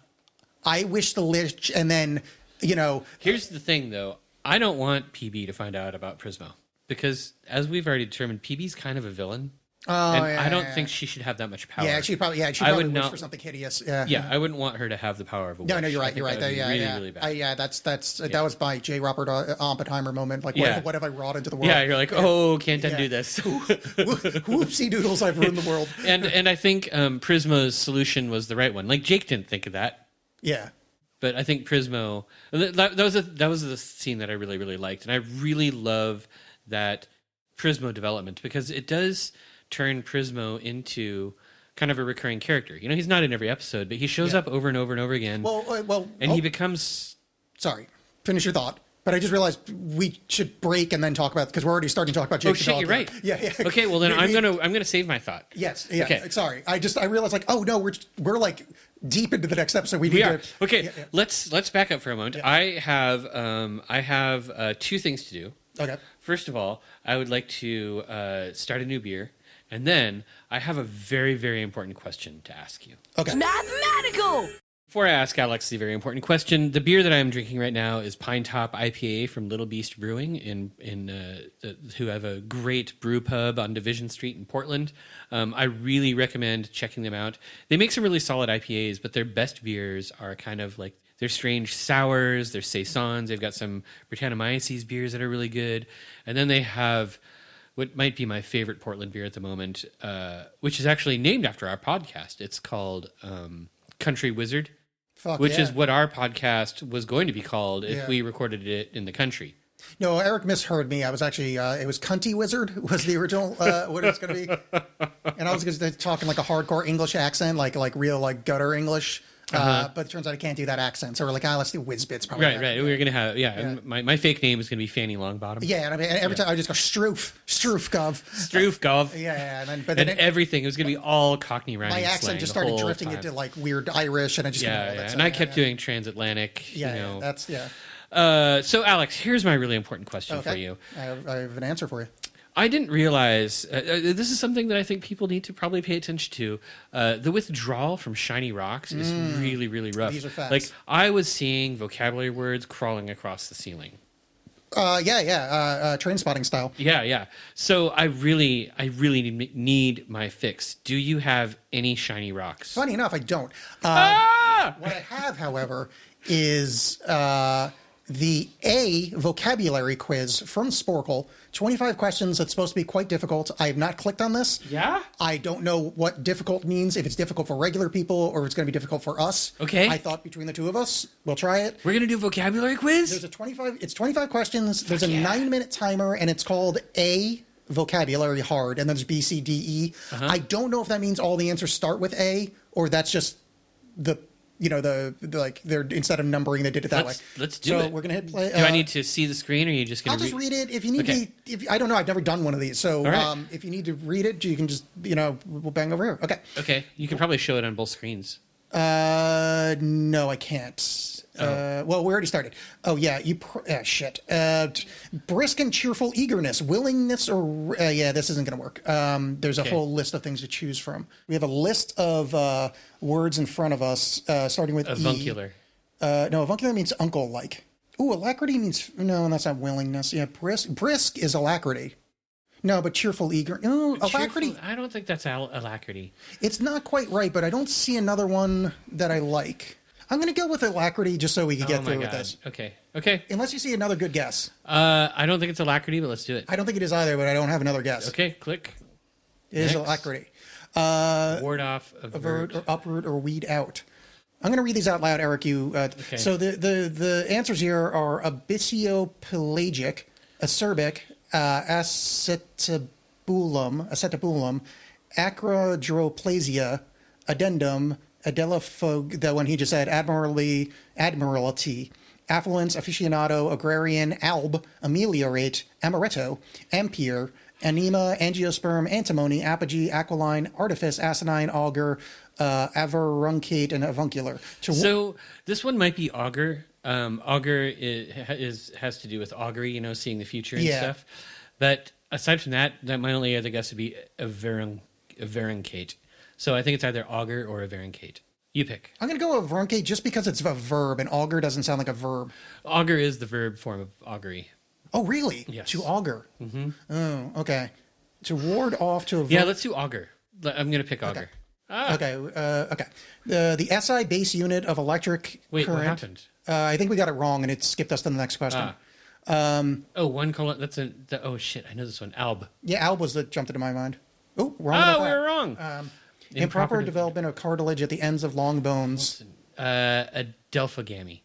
Speaker 3: I wish the Lich, and then,
Speaker 5: Here's the thing though. I don't want PB to find out about Prismo because as we've already determined, PB's kind of a villain. And I don't think she should have that much power.
Speaker 3: she'd probably
Speaker 5: I
Speaker 3: wish
Speaker 5: would not-
Speaker 3: for something hideous.
Speaker 5: Yeah, I wouldn't want her to have the power of a
Speaker 3: No,
Speaker 5: witch.
Speaker 3: you're
Speaker 5: I
Speaker 3: right.
Speaker 5: think
Speaker 3: You're right.
Speaker 5: that would be
Speaker 3: Yeah,
Speaker 5: really bad.
Speaker 3: That was my J. Robert Oppenheimer moment. Like,
Speaker 5: Yeah.
Speaker 3: what have I wrought into the world?
Speaker 5: Yeah, you're like, oh, can't undo this.
Speaker 3: Whoopsie doodles, I've ruined the world.
Speaker 5: and I think Prismo's solution was the right one. Like Jake didn't think of that,
Speaker 3: Yeah.
Speaker 5: but I think Prismo that was the scene that I really really liked, and I really love that Prismo development because it does turn Prismo into kind of a recurring character. You know, he's not in every episode, but he shows up over and over and over again. And he becomes.
Speaker 3: Sorry, finish your thought. But I just realized we should break and then talk about because we're already starting to talk about Jake.
Speaker 5: Oh shit, you're right.
Speaker 3: Yeah.
Speaker 5: Okay, well then I'm gonna save my thought.
Speaker 3: Yes. Yeah.
Speaker 5: Okay.
Speaker 3: Sorry. I realized like, oh no, we're like deep into the next episode. We
Speaker 5: are.
Speaker 3: to.
Speaker 5: Okay,
Speaker 3: Yeah.
Speaker 5: let's back up for a moment.
Speaker 3: Yeah.
Speaker 5: I have 2 things to do.
Speaker 3: Okay.
Speaker 5: First of all, I would like to start a new beer And then I have a very, very important question to ask you.
Speaker 3: Okay.
Speaker 4: Mathematical!
Speaker 5: Before I ask Alex the very important question, the beer that I'm drinking right now is Pine Top IPA from Little Beast Brewing, who have a great brew pub on Division Street in Portland. I really recommend checking them out. They make some really solid IPAs, but their best beers are kind of like their strange sours, their saisons. They've got some Brettanomyces beers that are really good. And then they have what might be my favorite Portland beer at the moment, which is actually named after our podcast. It's called Country Wizard. Which is what our podcast was going to be called if we recorded it in the country.
Speaker 3: No, Eric misheard me. I was actually, it was Cunty Wizard was the original, what it was going to be. And I was going to talk in like a hardcore English accent, like real like gutter English. But it turns out I can't do that accent. So we're like, let's do Wiz Biz probably.
Speaker 5: Right. We were going to have, and my fake name is going to be Fanny Longbottom.
Speaker 3: Yeah, and I mean, every time I just go, Stroof Gov.
Speaker 5: Yeah. But then everything, it was going to be all Cockney rhyming
Speaker 3: my accent
Speaker 5: slang
Speaker 3: just
Speaker 5: the
Speaker 3: started
Speaker 5: whole
Speaker 3: drifting
Speaker 5: time.
Speaker 3: into like weird Irish, and I just
Speaker 5: And I kept doing transatlantic.
Speaker 3: That's
Speaker 5: So Alex, here's my really important question for you.
Speaker 3: I have an answer for you.
Speaker 5: I didn't realize this is something that I think people need to probably pay attention to. The withdrawal from shiny rocks is really, really rough.
Speaker 3: These are facts.
Speaker 5: Like I was seeing vocabulary words crawling across the ceiling.
Speaker 3: Train spotting style.
Speaker 5: Yeah. So I really need my fix. Do you have any shiny rocks?
Speaker 3: Funny enough, I don't. What I have, however, is the A vocabulary quiz from Sporkle. 25 questions. That's supposed to be quite difficult. I have not clicked on this.
Speaker 5: Yeah?
Speaker 3: I don't know what difficult means, if it's difficult for regular people or if it's going to be difficult for us.
Speaker 5: Okay.
Speaker 3: I thought between the two of us, we'll try it.
Speaker 5: We're going to do a vocabulary quiz?
Speaker 3: It's 25 questions. There's a 9-minute timer, and it's called A vocabulary hard, and then there's B, C, D, E. I don't know if that means all the answers start with A, or that's just the like they're instead of numbering they did it that way.
Speaker 5: Let's do it.
Speaker 3: So we're gonna hit play.
Speaker 5: Do I need to see the screen, or are you just gonna?
Speaker 3: I'll just read it. If you need to, I don't know. I've never done one of these, so
Speaker 5: right.
Speaker 3: If you need to read it, you can just we'll bang over here. Okay.
Speaker 5: Okay. You can probably show it on both screens.
Speaker 3: No, I can't. Well, we already started. Oh yeah, shit. Brisk and cheerful eagerness, willingness, or this isn't going to work. There's a whole list of things to choose from. We have a list of words in front of us, starting with
Speaker 5: Avuncular.
Speaker 3: No, avuncular means uncle-like. Ooh, alacrity means no, that's not willingness. Yeah, brisk is alacrity. No, but cheerful, eager. No, alacrity.
Speaker 5: I don't think that's alacrity.
Speaker 3: It's not quite right, but I don't see another one that I like. I'm going to go with alacrity just so we can get through with this.
Speaker 5: Okay.
Speaker 3: Unless you see another good guess.
Speaker 5: I don't think it's alacrity, but let's do it.
Speaker 3: I don't think it is either, but I don't have another guess.
Speaker 5: Okay, click.
Speaker 3: It is alacrity.
Speaker 5: Ward off, avert,
Speaker 3: or uproot, or weed out. I'm going to read these out loud, Eric. So the answers here are abyssio-pelagic, acerbic, acetabulum, acrodroplasia, addendum, adelaphogue, the one he just said, admiralty, affluence, aficionado, agrarian, alb, ameliorate, amaretto, ampere, anema, angiosperm, antimony, apogee, aquiline, artifice, asinine, augur, averuncate, and avuncular.
Speaker 5: So this one might be augur. Augur has to do with augury, seeing the future and stuff. But aside from that my only other guess would be averuncate. So I think it's either augur or averuncate. You pick.
Speaker 3: I'm going to go with averuncate just because it's a verb, and augur doesn't sound like a verb.
Speaker 5: Augur is the verb form of augury.
Speaker 3: Oh, really?
Speaker 5: Yes.
Speaker 3: To augur. Mm-hmm. Oh, okay. To ward off, to avert.
Speaker 5: Yeah, let's do augur. I'm going to pick augur.
Speaker 3: Okay. Okay. The SI base unit of electric current.
Speaker 5: What happened?
Speaker 3: I think we got it wrong, and it skipped us to the next question.
Speaker 5: One colon. Oh shit! I know this one. Alb.
Speaker 3: Yeah, alb was that jumped into my mind. Oh, wrong.
Speaker 5: We were wrong.
Speaker 3: Improper development of cartilage at the ends of long bones.
Speaker 5: Adelphogamy.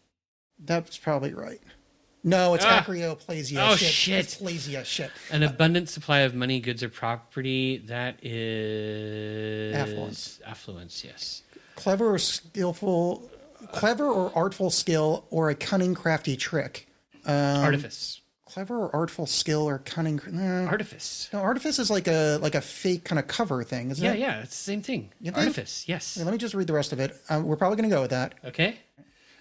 Speaker 3: That's probably right. No, it's acroplasia.
Speaker 5: Oh, shit.
Speaker 3: It's plasia. Shit.
Speaker 5: An abundant supply of money, goods, or property. That is affluence. Yes.
Speaker 3: Clever or artful skill, or a cunning, crafty trick.
Speaker 5: Artifice.
Speaker 3: Clever or artful skill, or cunning.
Speaker 5: Artifice.
Speaker 3: No, artifice is like a fake kind of cover thing, isn't it?
Speaker 5: Yeah, it's the same thing. Artifice. Yes.
Speaker 3: Let me just read the rest of it. We're probably going to go with that.
Speaker 5: Okay.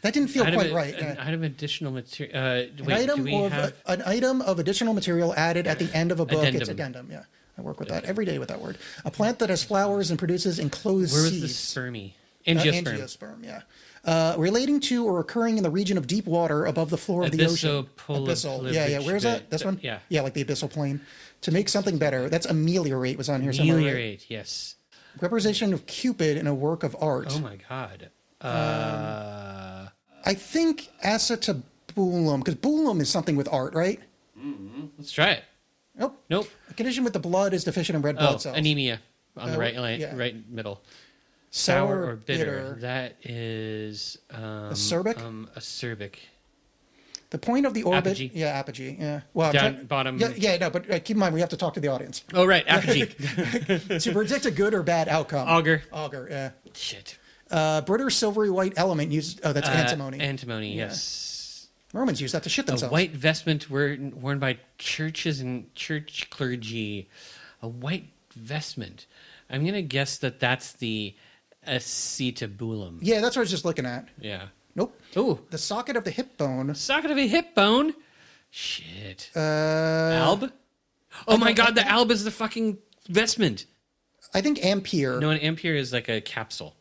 Speaker 3: That didn't feel quite right.
Speaker 5: An item of additional material.
Speaker 3: An item of additional material added at the end of a book. Addendum. It's addendum. Yeah. I work with that every day with that word. A plant that has flowers and produces enclosed
Speaker 5: Where was
Speaker 3: seeds.
Speaker 5: the spermy? Angiosperm.
Speaker 3: Angiosperm, yeah. Relating to or occurring in the region of deep water above the floor of the ocean. Abyssal. Yeah. Where's that? This one?
Speaker 5: Yeah.
Speaker 3: Yeah, like the abyssal plane. To make something better. That's ameliorate was on here somewhere. Right?
Speaker 5: Ameliorate, yes.
Speaker 3: Representation of Cupid in a work of art.
Speaker 5: Oh my god.
Speaker 3: I think acetabulum, because bulum is something with art, right?
Speaker 5: Let's try it. Nope.
Speaker 3: A condition with the blood is deficient in red blood cells.
Speaker 5: Anemia on the right
Speaker 3: yeah.
Speaker 5: right middle.
Speaker 3: Sour
Speaker 5: or bitter. That is
Speaker 3: acerbic.
Speaker 5: Acerbic.
Speaker 3: The point of the orbit.
Speaker 5: Apogee.
Speaker 3: Yeah, apogee. Yeah. Well,
Speaker 5: Bottom.
Speaker 3: Yeah, no, but keep in mind we have to talk to the audience.
Speaker 5: Oh right, apogee.
Speaker 3: To predict a good or bad outcome.
Speaker 5: Augur.
Speaker 3: Yeah.
Speaker 5: Shit.
Speaker 3: Britter silvery white element used. Oh, that's antimony.
Speaker 5: Antimony. Yes.
Speaker 3: Romans used that to shit
Speaker 5: A
Speaker 3: themselves.
Speaker 5: white vestment worn by churches and church clergy. A white vestment. I'm gonna guess that's the acetabulum.
Speaker 3: Yeah, that's what I was just looking at.
Speaker 5: Yeah.
Speaker 3: Nope.
Speaker 5: Ooh.
Speaker 3: The socket of the hip bone.
Speaker 5: Socket of a hip bone. Shit. Alb? Oh my god, the alb is the fucking vestment.
Speaker 3: I think ampere.
Speaker 5: No, an ampere is like a capsule.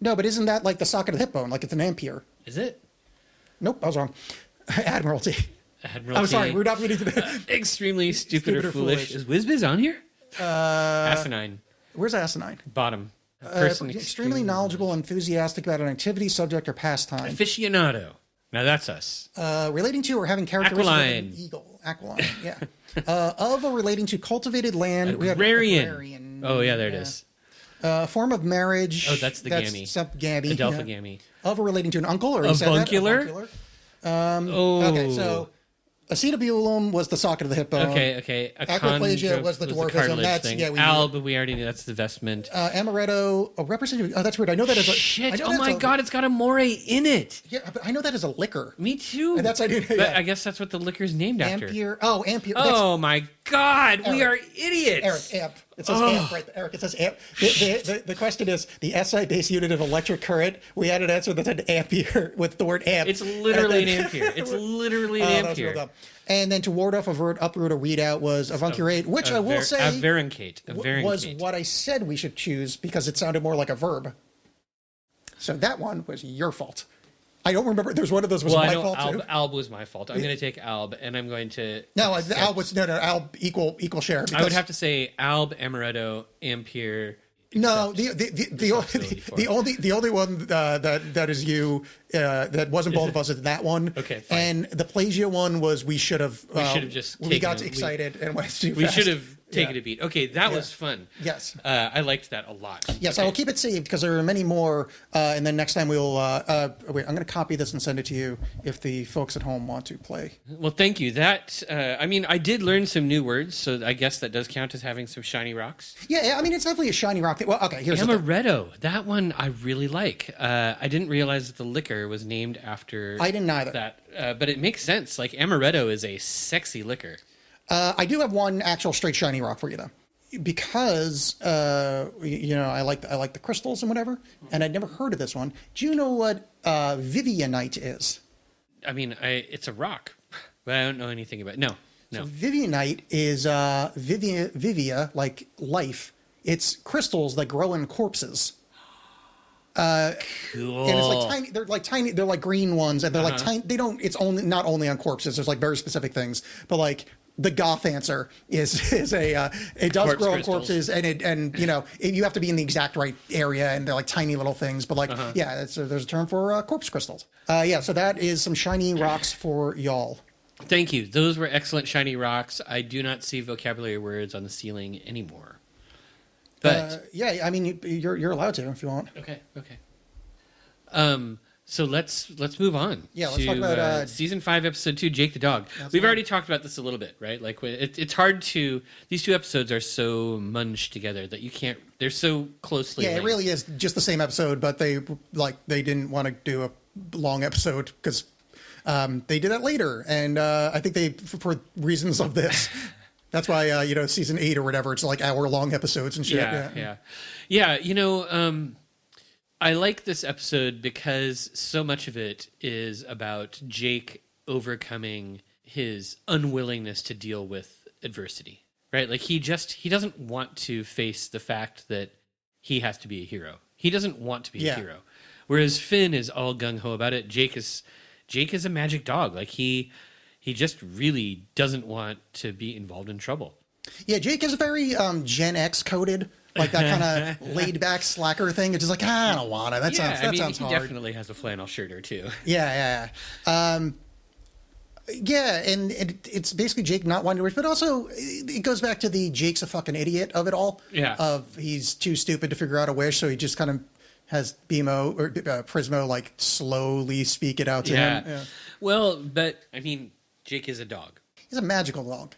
Speaker 3: No, but isn't that like the socket of the hip bone? Like it's an ampere.
Speaker 5: Is it?
Speaker 3: Nope, I was wrong. Admiralty.
Speaker 5: Admiralty.
Speaker 3: I'm sorry, we're not reading the...
Speaker 5: Extremely stupid or foolish. Is Wiz Biz on here? Asinine.
Speaker 3: Where's asinine?
Speaker 5: Bottom. Person
Speaker 3: Extremely knowledgeable, enthusiastic about an activity, subject, or pastime.
Speaker 5: Aficionado. Now that's us.
Speaker 3: Relating to or having characteristics of
Speaker 5: Aquiline.
Speaker 3: an eagle. Aquiline, yeah. Of or relating to cultivated land.
Speaker 5: Agrarian.
Speaker 3: We have agrarian.
Speaker 5: Oh, yeah, there it is.
Speaker 3: Form of marriage.
Speaker 5: Oh, that's the gammy.
Speaker 3: Gammy.
Speaker 5: Adelpha
Speaker 3: yeah.
Speaker 5: gammy.
Speaker 3: Of or relating to an uncle, or you said that?
Speaker 5: Avuncular?
Speaker 3: Okay, so acetabulum was the socket of the hip bone.
Speaker 5: Okay.
Speaker 3: Acroplasia was the dwarfism.
Speaker 5: cartilage
Speaker 3: That's
Speaker 5: thing.
Speaker 3: yeah.
Speaker 5: Alb, we already knew that's the vestment.
Speaker 3: Amaretto, representative. Oh, that's weird. I know that as a
Speaker 5: Shit!
Speaker 3: I know
Speaker 5: Oh
Speaker 3: that's
Speaker 5: my god, it's got a moray in it.
Speaker 3: Yeah, but I know that as a liquor.
Speaker 5: Me too.
Speaker 3: And that's I did.
Speaker 5: But
Speaker 3: Yeah.
Speaker 5: I guess that's what the liquor's named after.
Speaker 3: Ampere. Oh, ampere.
Speaker 5: Oh my god, we are
Speaker 3: Eric.
Speaker 5: idiots.
Speaker 3: Eric, amp. It says amp right there. Eric, it says amp. The question is the SI base unit of electric current. We had an answer that said ampere with the word amp.
Speaker 5: It's literally an ampere. It's literally an
Speaker 3: That was real
Speaker 5: ampere.
Speaker 3: dumb. And then to ward off, avert, uproot, or weed out was avunculate, which I will say
Speaker 5: averincate.
Speaker 3: was what I said we should choose because it sounded more like a verb. So that one was your fault. I don't remember. There's one of those was
Speaker 5: Well,
Speaker 3: my
Speaker 5: I know
Speaker 3: fault too.
Speaker 5: alb was my fault. I'm going to take alb, and I'm going to.
Speaker 3: No, alb was alb equal share. Because,
Speaker 5: I would have to say alb, amaretto, ampere.
Speaker 3: No,
Speaker 5: except
Speaker 3: the only one that is you that wasn't both of us is that one.
Speaker 5: Okay, fine.
Speaker 3: And the plagia one was we should have
Speaker 5: just
Speaker 3: we
Speaker 5: taken
Speaker 3: got
Speaker 5: it.
Speaker 3: excited and went too
Speaker 5: We
Speaker 3: fast.
Speaker 5: should have taken
Speaker 3: Yeah.
Speaker 5: a beat. Okay, that was fun.
Speaker 3: Yes.
Speaker 5: I liked that a lot.
Speaker 3: Yes,
Speaker 5: okay.
Speaker 3: I will keep it saved because there are many more. And then next time we'll. Wait, I'm going to copy this and send it to you if the folks at home want to play.
Speaker 5: Well, thank you. That I mean, I did learn some new words, so I guess that does count as having some shiny rocks.
Speaker 3: Yeah, I mean it's definitely a shiny rock. Well, okay, here's the thing.
Speaker 5: Amaretto. That one I really like. I didn't realize that the liquor was named after.
Speaker 3: I didn't either.
Speaker 5: That, but it makes sense. Like amaretto is a sexy liquor.
Speaker 3: I do have one actual straight shiny rock for you though. Because I like the crystals and whatever, and I'd never heard of this one. Do you know what Vivianite is?
Speaker 5: I mean, it's a rock, but I don't know anything about it. No.
Speaker 3: So Vivianite is vivia, like life. It's crystals that grow in corpses.
Speaker 5: Cool.
Speaker 3: And it's like tiny. They're like tiny. They're like green ones, and they're like tiny. They don't. It's only not only on corpses. There's like very specific things, but like. The goth answer is it does
Speaker 5: Corpse
Speaker 3: grow in
Speaker 5: crystals.
Speaker 3: corpses and you have to be in the exact right area and they're like tiny little things, but like there's a term for corpse crystals. So that is some shiny rocks for y'all.
Speaker 5: Thank you. Those were excellent shiny rocks. I do not see vocabulary words on the ceiling anymore. But
Speaker 3: I mean you're allowed to if you want.
Speaker 5: okay. So let's move on.
Speaker 3: Yeah, let's
Speaker 5: to,
Speaker 3: talk about
Speaker 5: season 5, episode 2, Jake the dog. We've already talked about this a little bit, right? Like it's hard to. These two episodes are so munched together that you can't. They're so closely.
Speaker 3: Yeah,
Speaker 5: linked.
Speaker 3: it really is just the same episode, but they didn't want to do a long episode because they did that later, and I think they for reasons of this. That's why season 8 or whatever. It's like hour-long episodes and shit.
Speaker 5: Yeah. I like this episode because so much of it is about Jake overcoming his unwillingness to deal with adversity. right? Like he doesn't want to face the fact that he has to be a hero. He doesn't want to be a hero. Whereas Finn is all gung ho about it. Jake is a magic dog. Like he just really doesn't want to be involved in trouble.
Speaker 3: Yeah, Jake is very Gen X coded. Like that kind of laid back slacker thing. It's just like, I don't want it. That sounds
Speaker 5: he
Speaker 3: hard.
Speaker 5: definitely has a flannel shirt or two.
Speaker 3: Yeah. Yeah, and it's basically Jake not wanting to wish, but also it goes back to the Jake's a fucking idiot of it all.
Speaker 5: Yeah.
Speaker 3: Of he's too stupid to figure out a wish, so he just kind of has Bimo or Prismo like slowly speak it out to him. Yeah.
Speaker 5: Well, but I mean, Jake is a dog.
Speaker 3: He's a magical dog.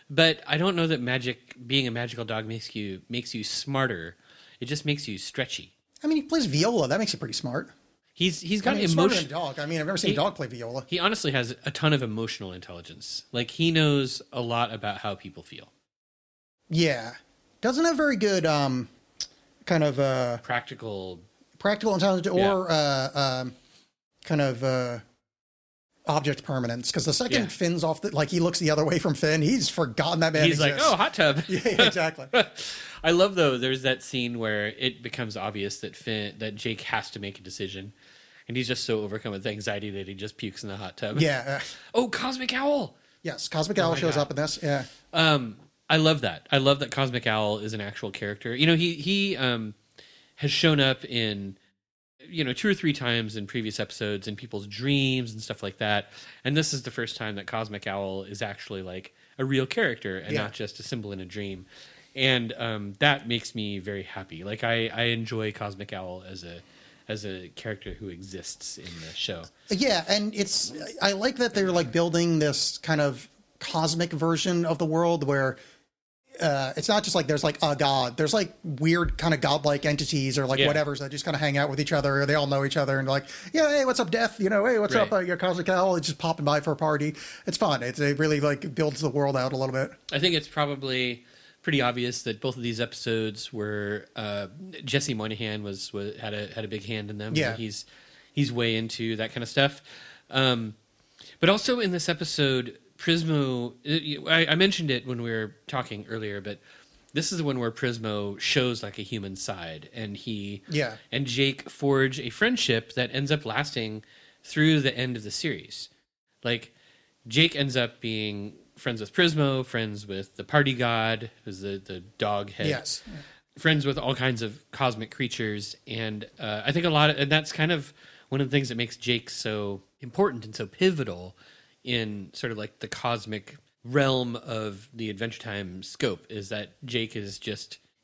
Speaker 5: But I don't know that being a magical dog makes you smarter. It just makes you stretchy.
Speaker 3: I mean, he plays viola. That makes you pretty smart.
Speaker 5: He's got
Speaker 3: smarter
Speaker 5: emotion.
Speaker 3: than a dog. I mean, I've never seen a dog play viola.
Speaker 5: He honestly has a ton of emotional intelligence. Like he knows a lot about how people feel.
Speaker 3: Yeah, doesn't have very good kind of
Speaker 5: practical
Speaker 3: intelligence or kind of object permanence. Because the second Finn's off, he looks the other way from Finn, he's forgotten that man
Speaker 5: He's
Speaker 3: exists.
Speaker 5: like, oh, hot tub.
Speaker 3: Yeah, exactly.
Speaker 5: I love though. There's that scene where it becomes obvious that Jake has to make a decision, and he's just so overcome with anxiety that he just pukes in the hot tub.
Speaker 3: Yeah.
Speaker 5: Oh, Cosmic Owl.
Speaker 3: Yes, Cosmic Owl shows up in this. Yeah.
Speaker 5: I love that. I love that Cosmic Owl is an actual character. You know, he has shown up in 2 or 3 times in previous episodes in people's dreams and stuff like that. And this is the first time that Cosmic Owl is actually like a real character and not just a symbol in a dream. And that makes me very happy. Like I enjoy Cosmic Owl as a character who exists in the show.
Speaker 3: Yeah, and I like that they're like building this kind of cosmic version of the world where it's not just like there's like a god. There's like weird kind of godlike entities or like whatever that just kind of hang out with each other. Or they all know each other and like, yeah, hey, what's up, Death? Hey, what's up? Your Cosmic Owl. It's just popping by for a party. It's fun. It really like builds the world out a little bit.
Speaker 5: I think it's probably pretty obvious that both of these episodes were Jesse Moynihan had a big hand in them.
Speaker 3: Yeah,
Speaker 5: he's way into that kind of stuff. But also in this episode, Prismo, I mentioned it when we were talking earlier, but this is the one where Prismo shows like a human side, and and Jake forge a friendship that ends up lasting through the end of the series. Like Jake ends up being friends with Prismo, friends with the party god, who's the dog head, friends with all kinds of cosmic creatures, and I think and that's kind of one of the things that makes Jake so important and so pivotal in sort of like the cosmic realm of the Adventure Time scope, is that Jake is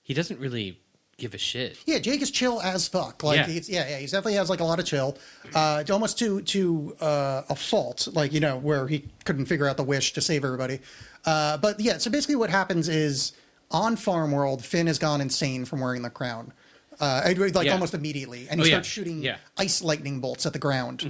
Speaker 5: he doesn't really give a shit.
Speaker 3: Yeah, Jake is chill as fuck. Like he definitely has like a lot of chill. Almost to a fault, like, where he couldn't figure out the wish to save everybody. But yeah, so basically what happens is on Farmworld, Finn has gone insane from wearing the crown. Almost immediately, and he starts shooting ice lightning bolts at the ground,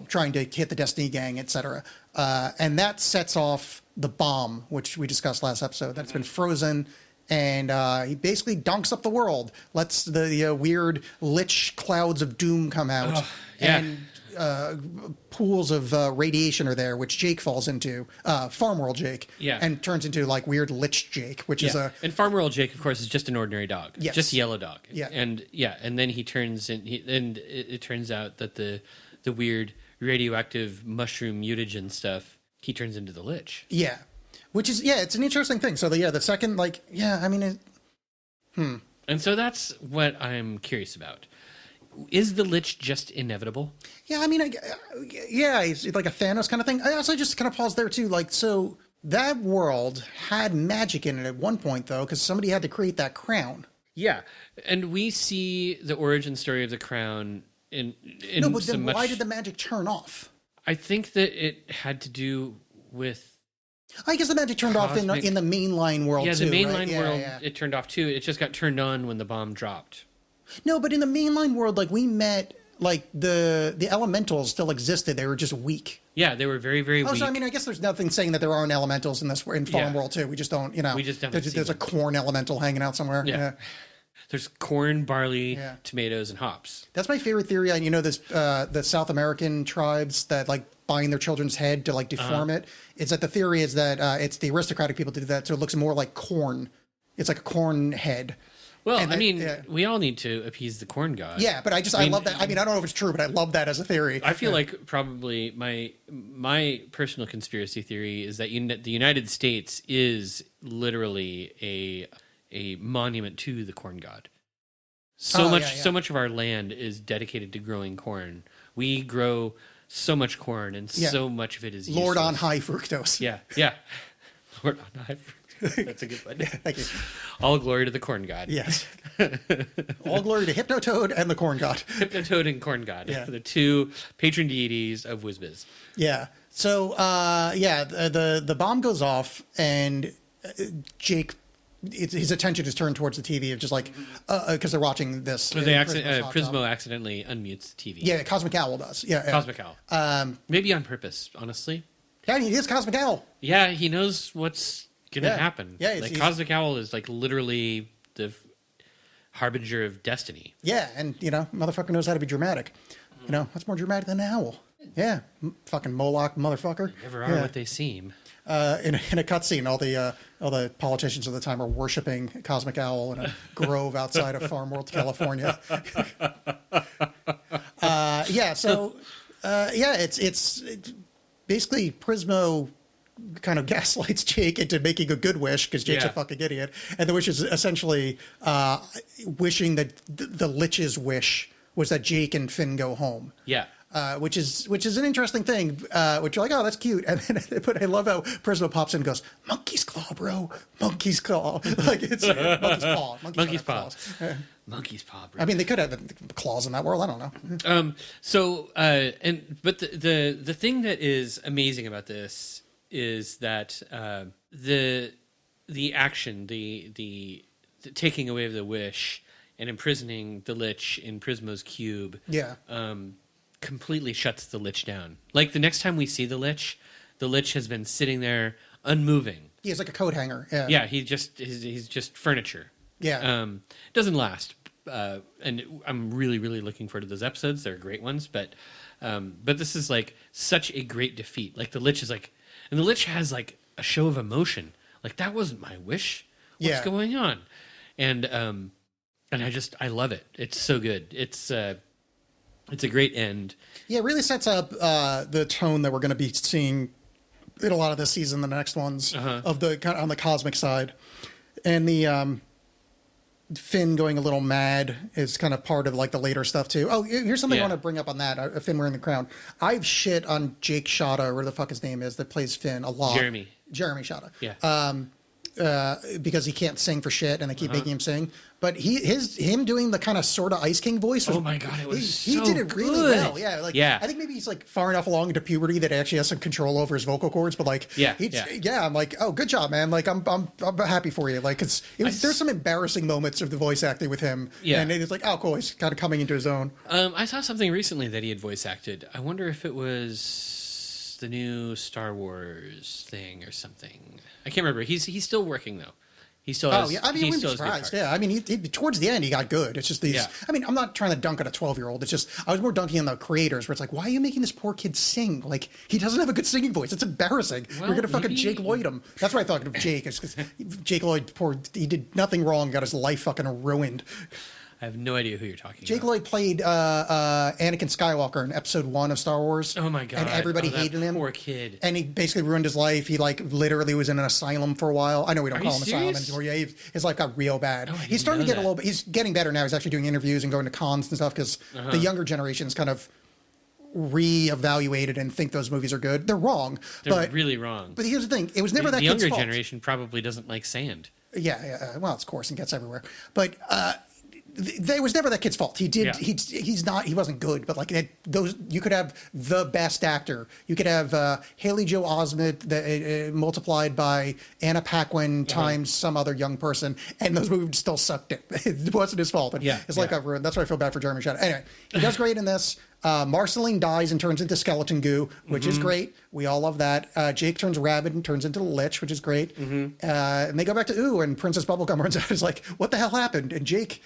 Speaker 3: trying to hit the Destiny Gang, etc. And that sets off the bomb, which we discussed last episode. That's been frozen, and he basically dunks up the world, lets the weird lich clouds of doom come out, and pools of radiation are there, which Jake falls into, Farmworld Jake, and turns into like weird lich Jake, which is
Speaker 5: and Farmworld Jake, of course, is just an ordinary dog, just a yellow dog, and then he turns and it turns out that the weird radioactive mushroom mutagen stuff, he turns into the lich,
Speaker 3: which is it's an interesting thing. So the second
Speaker 5: and so that's what I'm curious about. Is the lich just inevitable?
Speaker 3: Yeah, I mean, he's like a Thanos kind of thing. I also just kind of pause there too. Like, so that world had magic in it at one point, though, because somebody had to create that crown.
Speaker 5: Yeah, and we see the origin story of the crown in
Speaker 3: no, but then why did the magic turn off?
Speaker 5: I think that it had to do with.
Speaker 3: I guess the magic turned off in the mainline world.
Speaker 5: Yeah,
Speaker 3: too,
Speaker 5: the mainline
Speaker 3: right?
Speaker 5: world it turned off too. It just got turned on when the bomb dropped.
Speaker 3: No, but in the mainline world, like we met, like the elementals still existed. They were just weak.
Speaker 5: Yeah, they were very, very weak.
Speaker 3: So I mean, I guess there's nothing saying that there aren't elementals in Farmworld too. We just don't,
Speaker 5: We just don't.
Speaker 3: There's a corn elemental hanging out somewhere.
Speaker 5: Yeah. There's corn, barley,
Speaker 3: Yeah.
Speaker 5: tomatoes, and hops.
Speaker 3: That's my favorite theory. And you know, this the South American tribes that like bind their children's head to like deform it. It's that the theory is that it's the aristocratic people to do that, so it looks more like corn. It's like a corn head.
Speaker 5: Well,
Speaker 3: And
Speaker 5: I
Speaker 3: that-
Speaker 5: mean,
Speaker 3: yeah.
Speaker 5: we all need to appease the corn god.
Speaker 3: Yeah, but I love that. I mean, I don't know if it's true, but I love that as a theory.
Speaker 5: I feel like probably my personal conspiracy theory is that the United States is literally a monument to the corn god. So much of our land is dedicated to growing corn. We grow so much corn, and
Speaker 3: Yeah.
Speaker 5: so much of it is
Speaker 3: Lord on
Speaker 5: useless.
Speaker 3: high fructose.
Speaker 5: Yeah. Lord on high. That's a good one.
Speaker 3: Thank you.
Speaker 5: All glory to the corn god.
Speaker 3: Yes. All glory to Hypnotoad and the corn god.
Speaker 5: Hypnotoad and corn god.
Speaker 3: Yeah.
Speaker 5: The two patron deities of Wiz Biz.
Speaker 3: Yeah. So, the bomb goes off, and Jake, his attention is turned towards the TV, of just like, because they're watching this.
Speaker 5: So Prismo accidentally unmutes the TV.
Speaker 3: Yeah, Cosmic Owl does. Yeah.
Speaker 5: Cosmic Owl. Maybe on purpose, honestly.
Speaker 3: Yeah, he is Cosmic Owl.
Speaker 5: Yeah, he knows what's gonna
Speaker 3: Yeah.
Speaker 5: happen.
Speaker 3: Yeah,
Speaker 5: like
Speaker 3: he's-
Speaker 5: Cosmic Owl is like literally the harbinger of destiny.
Speaker 3: Yeah, and, you know, motherfucker knows how to be dramatic. You know, what's more dramatic than an owl? Yeah, fucking Moloch motherfucker.
Speaker 5: Never are what they seem.
Speaker 3: In a cutscene, all the politicians of the time are worshiping Cosmic Owl in a grove outside of Farmworld, California. It's basically Prismo kind of gaslights Jake into making a good wish because Jake's a
Speaker 5: Yeah.
Speaker 3: fucking idiot, and the wish is essentially wishing that the Lich's wish was that Jake and Finn go home.
Speaker 5: Yeah.
Speaker 3: Which is an interesting thing. Which you're like, oh, that's cute. And then, but I love how Prismo pops in and goes, "Monkey's claw, bro, monkey's claw." Like it's monkey's paw.
Speaker 5: Monkey's paw.
Speaker 3: Claws.
Speaker 5: Monkey's paw. Bro.
Speaker 3: I mean, they could have claws in that world. I don't know.
Speaker 5: But the thing that is amazing about this is that the action, the taking away of the wish and imprisoning the Lich in Prismo's cube,
Speaker 3: Yeah.
Speaker 5: completely shuts the Lich down. Like the next time we see the Lich has been sitting there unmoving.
Speaker 3: He has like a coat hanger. Yeah.
Speaker 5: Yeah, he's just furniture.
Speaker 3: Yeah.
Speaker 5: Doesn't last. And I'm really, really looking forward to those episodes. They're great ones, but this is like such a great defeat. Like the Lich is like, and the Lich has like a show of emotion. Like that wasn't my wish. What's
Speaker 3: Yeah.
Speaker 5: going on? And I love it. It's so good. It's a great end.
Speaker 3: Yeah, it really sets up the tone that we're going to be seeing in a lot of this season, the next ones of the kind of on the cosmic side, and the Finn going a little mad is kind of part of like the later stuff too. Oh, here's something I
Speaker 5: Yeah.
Speaker 3: want to bring up on that. Finn wearing the crown. I've shit on Jake Shada, or whatever the fuck his name is, that plays Finn a lot.
Speaker 5: Jeremy
Speaker 3: Shada.
Speaker 5: Yeah.
Speaker 3: Because he can't sing for shit, and they keep making him sing. But him doing the kind of sort of Ice King voice. Was,
Speaker 5: Oh my God, it was
Speaker 3: he
Speaker 5: so
Speaker 3: did it really
Speaker 5: good.
Speaker 3: well. Yeah, like
Speaker 5: Yeah.
Speaker 3: I think maybe he's like far enough along into puberty that he actually has some control over his vocal cords. But like, I'm like, oh, good job, man. Like I'm happy for you. Like there's some embarrassing moments of the voice acting with him.
Speaker 5: Yeah.
Speaker 3: and it's like, oh, cool. He's kind of coming into his own.
Speaker 5: I saw something recently that he had voice acted. I wonder if it was the new Star Wars thing or something. I can't remember. He's still working though. He still has.
Speaker 3: Oh yeah, I mean, I wouldn't be surprised. Yeah, I mean, he towards the end he got good. It's just these.
Speaker 5: Yeah.
Speaker 3: I mean, I'm not trying to dunk on a 12-year-old. It's just I was more dunking on the creators, where it's like, why are you making this poor kid sing? Like he doesn't have a good singing voice. It's embarrassing.
Speaker 5: Well,
Speaker 3: You're gonna fucking
Speaker 5: maybe-
Speaker 3: Jake Lloyd him. That's why I thought of Jake. It's because Jake Lloyd, he did nothing wrong, got his life fucking ruined.
Speaker 5: I have no idea who you're talking
Speaker 3: Jake
Speaker 5: about.
Speaker 3: Lloyd played Anakin Skywalker in Episode 1 of Star Wars.
Speaker 5: Oh my God.
Speaker 3: And everybody
Speaker 5: that
Speaker 3: hated him.
Speaker 5: Poor kid.
Speaker 3: And he basically ruined his life. He like literally was in an asylum for a while. I know we don't
Speaker 5: Are
Speaker 3: call
Speaker 5: you
Speaker 3: him asylum
Speaker 5: serious?
Speaker 3: anymore. Yeah, his life got real bad.
Speaker 5: Oh, I
Speaker 3: He's starting to
Speaker 5: didn't
Speaker 3: get a
Speaker 5: know
Speaker 3: little bit. He's getting better now. He's actually doing interviews and going to cons and stuff because the younger generations kind of reevaluated and think those movies are good. They're wrong.
Speaker 5: They're really wrong.
Speaker 3: But here's the thing: it was never
Speaker 5: the
Speaker 3: that kid's
Speaker 5: younger
Speaker 3: fault.
Speaker 5: generation probably doesn't like sand.
Speaker 3: Yeah, well, it's coarse and gets everywhere. But It was never that kid's fault. He did.
Speaker 5: Yeah.
Speaker 3: He wasn't good, but like those, you could have the best actor. You could have Haley Joel Osment multiplied by Anna Paquin times some other young person, and those movies still sucked it. It wasn't his fault, but it's like I've ruined. That's why I feel bad for Jeremy Shadow. Anyway, he does great in this. Marceline dies and turns into skeleton goo, which is great. We all love that. Jake turns rabid and turns into a lich, which is great. And they go back to Ooh, and Princess Bubblegum runs out. Is like, what the hell happened? And Jake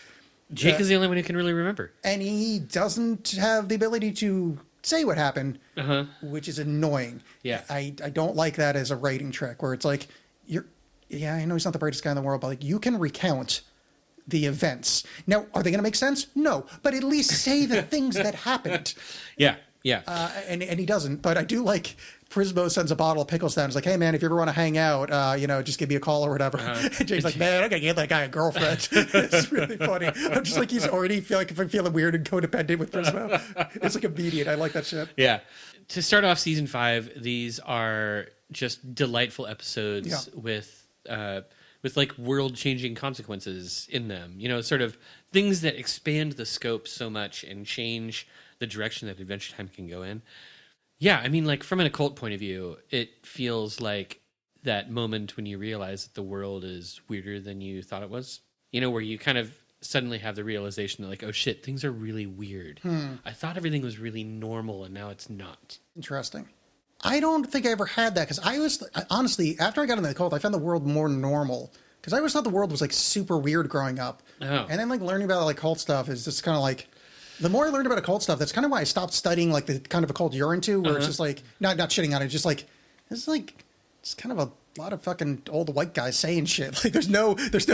Speaker 5: is the only one who can really remember.
Speaker 3: And he doesn't have the ability to say what happened, which is annoying.
Speaker 5: Yeah.
Speaker 3: I don't like that as a writing trick where it's like, I know he's not the brightest guy in the world, but like you can recount the events. Now, are they going to make sense? No, but at least say the things that happened.
Speaker 5: Yeah.
Speaker 3: And he doesn't, but I do like Prismo sends a bottle of pickles down. He's like, hey man, if you ever want to hang out, just give me a call or whatever. And Jake's like, man, I gotta get that guy a girlfriend. It's really funny. I'm just like, he's already feeling weird and codependent with Prismo. It's like immediate. I like that shit.
Speaker 5: Yeah. To start off season 5, these are just delightful episodes with like world-changing consequences in them. Sort of things that expand the scope so much and change the direction that Adventure Time can go in. Yeah, I mean, like, from an occult point of view, it feels like that moment when you realize that the world is weirder than you thought it was. Where you kind of suddenly have the realization that, like, oh shit, things are really weird. I thought everything was really normal, and now it's not.
Speaker 3: Interesting. I don't think I ever had that, because honestly, after I got into the occult, I found the world more normal. Because I always thought the world was, like, super weird growing up.
Speaker 5: Oh.
Speaker 3: And then, like, learning about, like, cult stuff is just kind of like... The more I learned about occult stuff, that's kind of why I stopped studying like the kind of occult you're into, where it's just like not shitting on it, just like this is like it's kind of a lot of fucking old white guys saying shit. Like there's no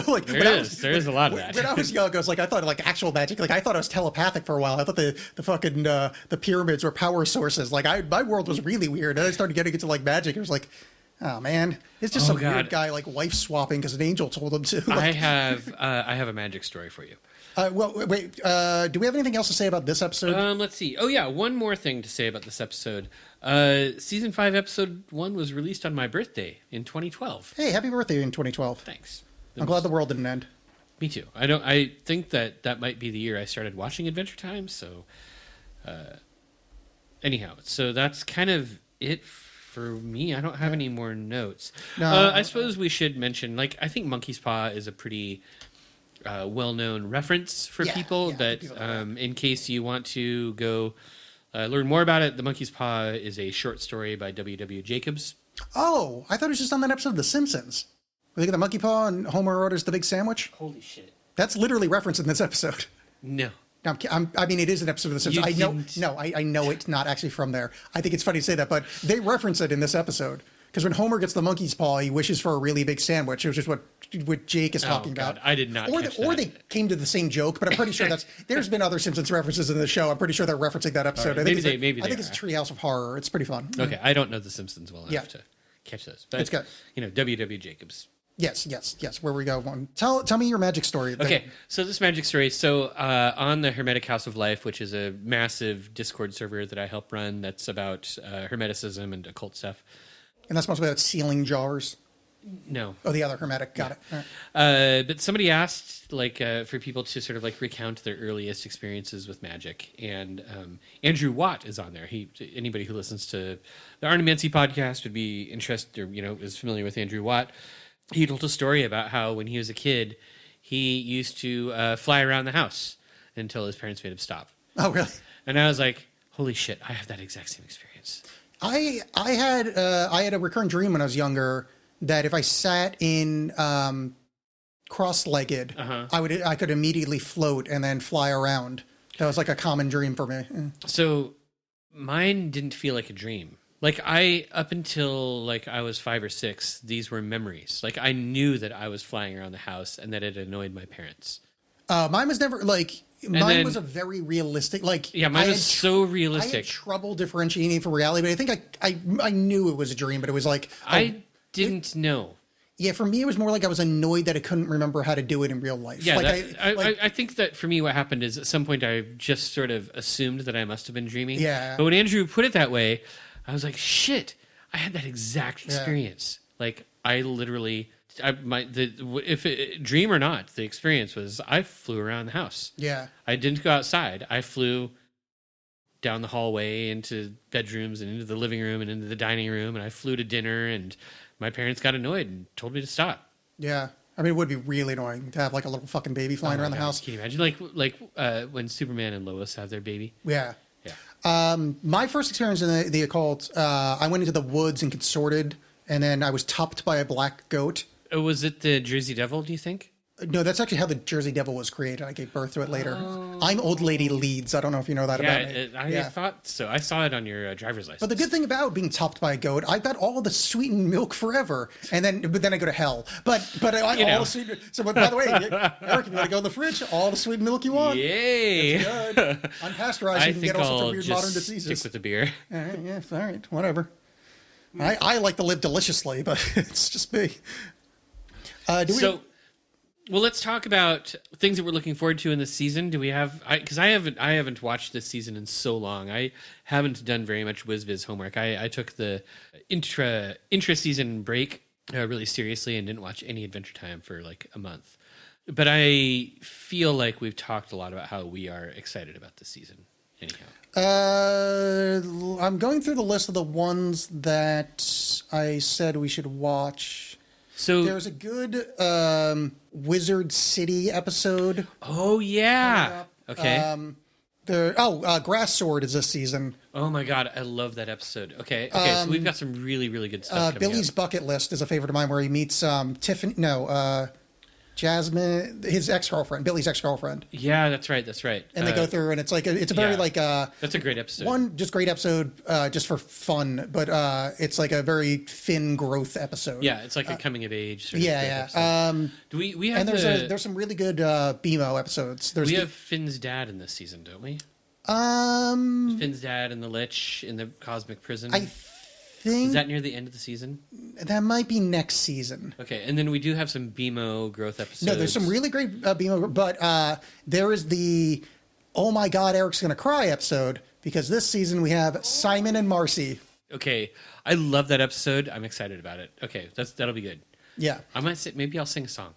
Speaker 3: like
Speaker 5: there is a lot of that.
Speaker 3: When I was young, I was like I thought like actual magic. Like I thought I was telepathic for a while. I thought the fucking the pyramids were power sources. Like my world was really weird. And I started getting into like magic. It was like, oh man, it's just some weird guy like wife swapping because an angel told him to. Like,
Speaker 5: I have a magic story for you.
Speaker 3: Well, wait. Do we have anything else to say about this episode?
Speaker 5: Let's see. Oh, yeah. One more thing to say about this episode. Season 5, episode 1 was released on my birthday in 2012.
Speaker 3: Hey, happy birthday in 2012.
Speaker 5: Thanks.
Speaker 3: I'm glad the world didn't end.
Speaker 5: Me too. I think that might be the year I started watching Adventure Time. So, anyhow, so that's kind of it for me. I don't have any more notes. No, I suppose we should mention, like, I think Monkey's Paw is a pretty... well-known reference for people that in case you want to go learn more about it, The Monkey's Paw is a short story by W.W. Jacobs.
Speaker 3: Oh, I thought it was just on that episode of The Simpsons. Where they get the monkey paw and Homer orders the big sandwich.
Speaker 5: Holy shit.
Speaker 3: That's literally referenced in this episode.
Speaker 5: No.
Speaker 3: I mean, it is an episode of The Simpsons. I know it's not actually from there. I think it's funny to say that, but they reference it in this episode. Because when Homer gets the monkey's paw, he wishes for a really big sandwich, which is what Jake is talking about.
Speaker 5: I did not catch
Speaker 3: Or
Speaker 5: that.
Speaker 3: they came to the same joke, but I'm pretty sure there's been other Simpsons references in the show. I'm pretty sure they're referencing that episode.
Speaker 5: Right.
Speaker 3: I think
Speaker 5: it's
Speaker 3: a Treehouse of Horror. It's pretty fun.
Speaker 5: Okay, I don't know The Simpsons well enough to catch those. But,
Speaker 3: it's good.
Speaker 5: W.W. Jacobs.
Speaker 3: Yes. Where we go. Tell me your magic story.
Speaker 5: Okay, so this magic story. So on the Hermetic House of Life, which is a massive Discord server that I help run that's about Hermeticism and occult stuff.
Speaker 3: And that's mostly about sealing jars.
Speaker 5: No.
Speaker 3: Oh, the other Hermetic. Got it. All
Speaker 5: right. But somebody asked, like, for people to sort of like recount their earliest experiences with magic, and Andrew Watt is on there. Anybody who listens to the Arnemancy podcast would be interested, or is familiar with Andrew Watt. He told a story about how when he was a kid, he used to fly around the house until his parents made him stop.
Speaker 3: Oh, really?
Speaker 5: And I was like, holy shit, I have that exact same experience.
Speaker 3: I had a recurrent dream when I was younger that if I sat in cross-legged, I could immediately float and then fly around. That was like a common dream for me.
Speaker 5: So mine didn't feel like a dream. Like up until like I was 5 or 6, these were memories. Like I knew that I was flying around the house and that it annoyed my parents.
Speaker 3: Mine was never like. Mine was a very realistic, like...
Speaker 5: Yeah, mine was so realistic.
Speaker 3: I had trouble differentiating from reality, but I think I knew it was a dream, but it was like...
Speaker 5: I didn't know.
Speaker 3: Yeah, for me, it was more like I was annoyed that I couldn't remember how to do it in real life.
Speaker 5: Yeah,
Speaker 3: like
Speaker 5: I think that for me what happened is at some point I just sort of assumed that I must have been dreaming.
Speaker 3: Yeah.
Speaker 5: But when Andrew put it that way, I was like, shit, I had that exact experience. Yeah. Like, I literally dream or not, the experience was I flew around the house.
Speaker 3: Yeah.
Speaker 5: I didn't go outside. I flew down the hallway into bedrooms and into the living room and into the dining room, and I flew to dinner, and my parents got annoyed and told me to stop.
Speaker 3: Yeah. I mean, it would be really annoying to have like a little fucking baby flying around the house.
Speaker 5: Can you imagine? Like when Superman and Lois have their baby?
Speaker 3: Yeah.
Speaker 5: Yeah.
Speaker 3: My first experience in the occult, I went into the woods and consorted, and then I was topped by a black goat.
Speaker 5: Was it the Jersey Devil, do you think?
Speaker 3: No, that's actually how the Jersey Devil was created. I gave birth to it later. I'm Old Lady Leeds. I don't know if you know that about me.
Speaker 5: I thought so. I saw it on your driver's license.
Speaker 3: But the good thing about being topped by a goat, I've got all the sweetened milk forever, but then I go to hell. But all the sweetened. So, but by the way, Eric, if you want to go in the fridge, all the sweetened milk you want.
Speaker 5: Yay!
Speaker 3: It's good. Unpasteurized, you can get all sorts of weird modern diseases.
Speaker 5: Stick with the beer.
Speaker 3: All right, yeah, all right, whatever. I like to live deliciously, but it's just me.
Speaker 5: Well, let's talk about things that we're looking forward to in this season. Do we have? Because I haven't watched this season in so long. I haven't done very much Wiz Biz homework. I took the intra season break really seriously and didn't watch any Adventure Time for like a month. But I feel like we've talked a lot about how we are excited about this season. Anyhow,
Speaker 3: I'm going through the list of the ones that I said we should watch.
Speaker 5: So
Speaker 3: there's a good Wizard City episode.
Speaker 5: Oh yeah. Okay.
Speaker 3: Grass Sword is this season.
Speaker 5: Oh my god, I love that episode. Okay. So we've got some really, really good stuff coming
Speaker 3: Billy's
Speaker 5: up.
Speaker 3: Bucket List is a favorite of mine, where he meets Jasmine, his ex-girlfriend, Billy's ex-girlfriend.
Speaker 5: Yeah, that's right.
Speaker 3: And they go through, and it's a very
Speaker 5: that's a great episode.
Speaker 3: One just great episode, just for fun, but it's like a very thin growth episode.
Speaker 5: Yeah, it's like a coming of age. Sort
Speaker 3: of
Speaker 5: Do we have?
Speaker 3: And there's some really good BMO episodes.
Speaker 5: We have Finn's dad in this season, don't we? Finn's dad and the Lich in the cosmic prison.
Speaker 3: I think
Speaker 5: is that near the end of the season?
Speaker 3: That might be next season.
Speaker 5: Okay, and then we do have some BMO growth episodes.
Speaker 3: No, there's some really great BMO, but there is the "Oh my God, Eric's gonna cry" episode, because this season we have Simon and Marcy.
Speaker 5: Okay, I love that episode. I'm excited about it. Okay, that'll be good.
Speaker 3: Yeah,
Speaker 5: I might say maybe I'll sing a song.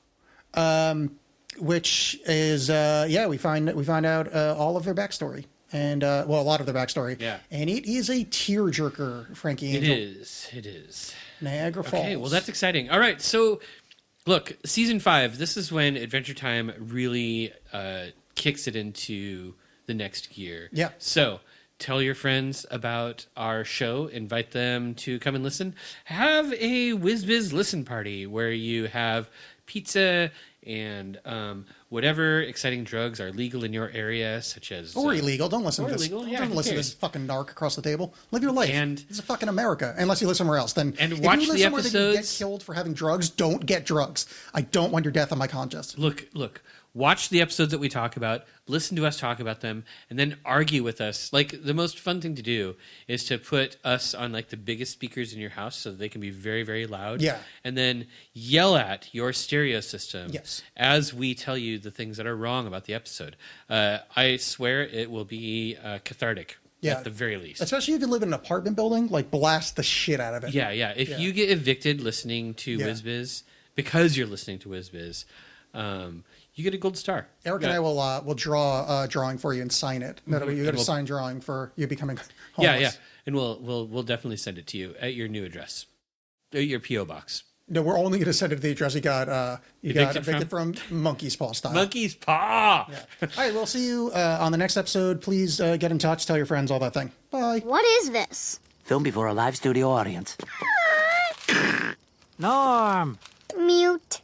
Speaker 3: Which is we find out all of their backstory. And a lot of their backstory.
Speaker 5: Yeah.
Speaker 3: And it is a tearjerker, Frankie Angel.
Speaker 5: It is.
Speaker 3: Niagara Falls.
Speaker 5: Okay, well, that's exciting. All right, so look, season 5, this is when Adventure Time really kicks it into the next gear.
Speaker 3: Yeah.
Speaker 5: So tell your friends about our show. Invite them to come and listen. Have a Wiz Biz listen party where you have pizza and whatever exciting drugs are legal in your area, such as
Speaker 3: or illegal. Don't listen to this.
Speaker 5: Illegal. Yeah,
Speaker 3: don't listen to this fucking narc across the table. Live your life.
Speaker 5: And
Speaker 3: it's a fucking America. Unless you live somewhere else, then
Speaker 5: and
Speaker 3: if
Speaker 5: watch
Speaker 3: you live
Speaker 5: the
Speaker 3: somewhere that you get
Speaker 5: episodes.
Speaker 3: killed for having drugs, don't get drugs. I don't want your death on my conscience.
Speaker 5: Look. Watch the episodes that we talk about, listen to us talk about them, and then argue with us. Like, the most fun thing to do is to put us on, like, the biggest speakers in your house so that they can be very, very loud.
Speaker 3: Yeah.
Speaker 5: And then yell at your stereo system as we tell you the things that are wrong about the episode. I swear it will be cathartic.
Speaker 3: Yeah.
Speaker 5: At the very least.
Speaker 3: Especially if you live in an apartment building, like, blast the shit out of it.
Speaker 5: Yeah. If you get evicted listening to Wiz Biz, because you're listening to Wiz Biz, you get a gold star.
Speaker 3: Eric and I will draw a drawing for you and sign it. You get a signed drawing for you becoming homeless.
Speaker 5: Yeah, and we'll definitely send it to you at your new address, your PO box.
Speaker 3: No, we're only going to send it to the address you got evicted from Monkey's Paw style.
Speaker 5: Monkey's Paw.
Speaker 3: Yeah. All right, we'll see you on the next episode. Please get in touch, tell your friends, all that thing. Bye.
Speaker 2: What is this?
Speaker 6: Film before a live studio audience. Norm!
Speaker 2: Mute.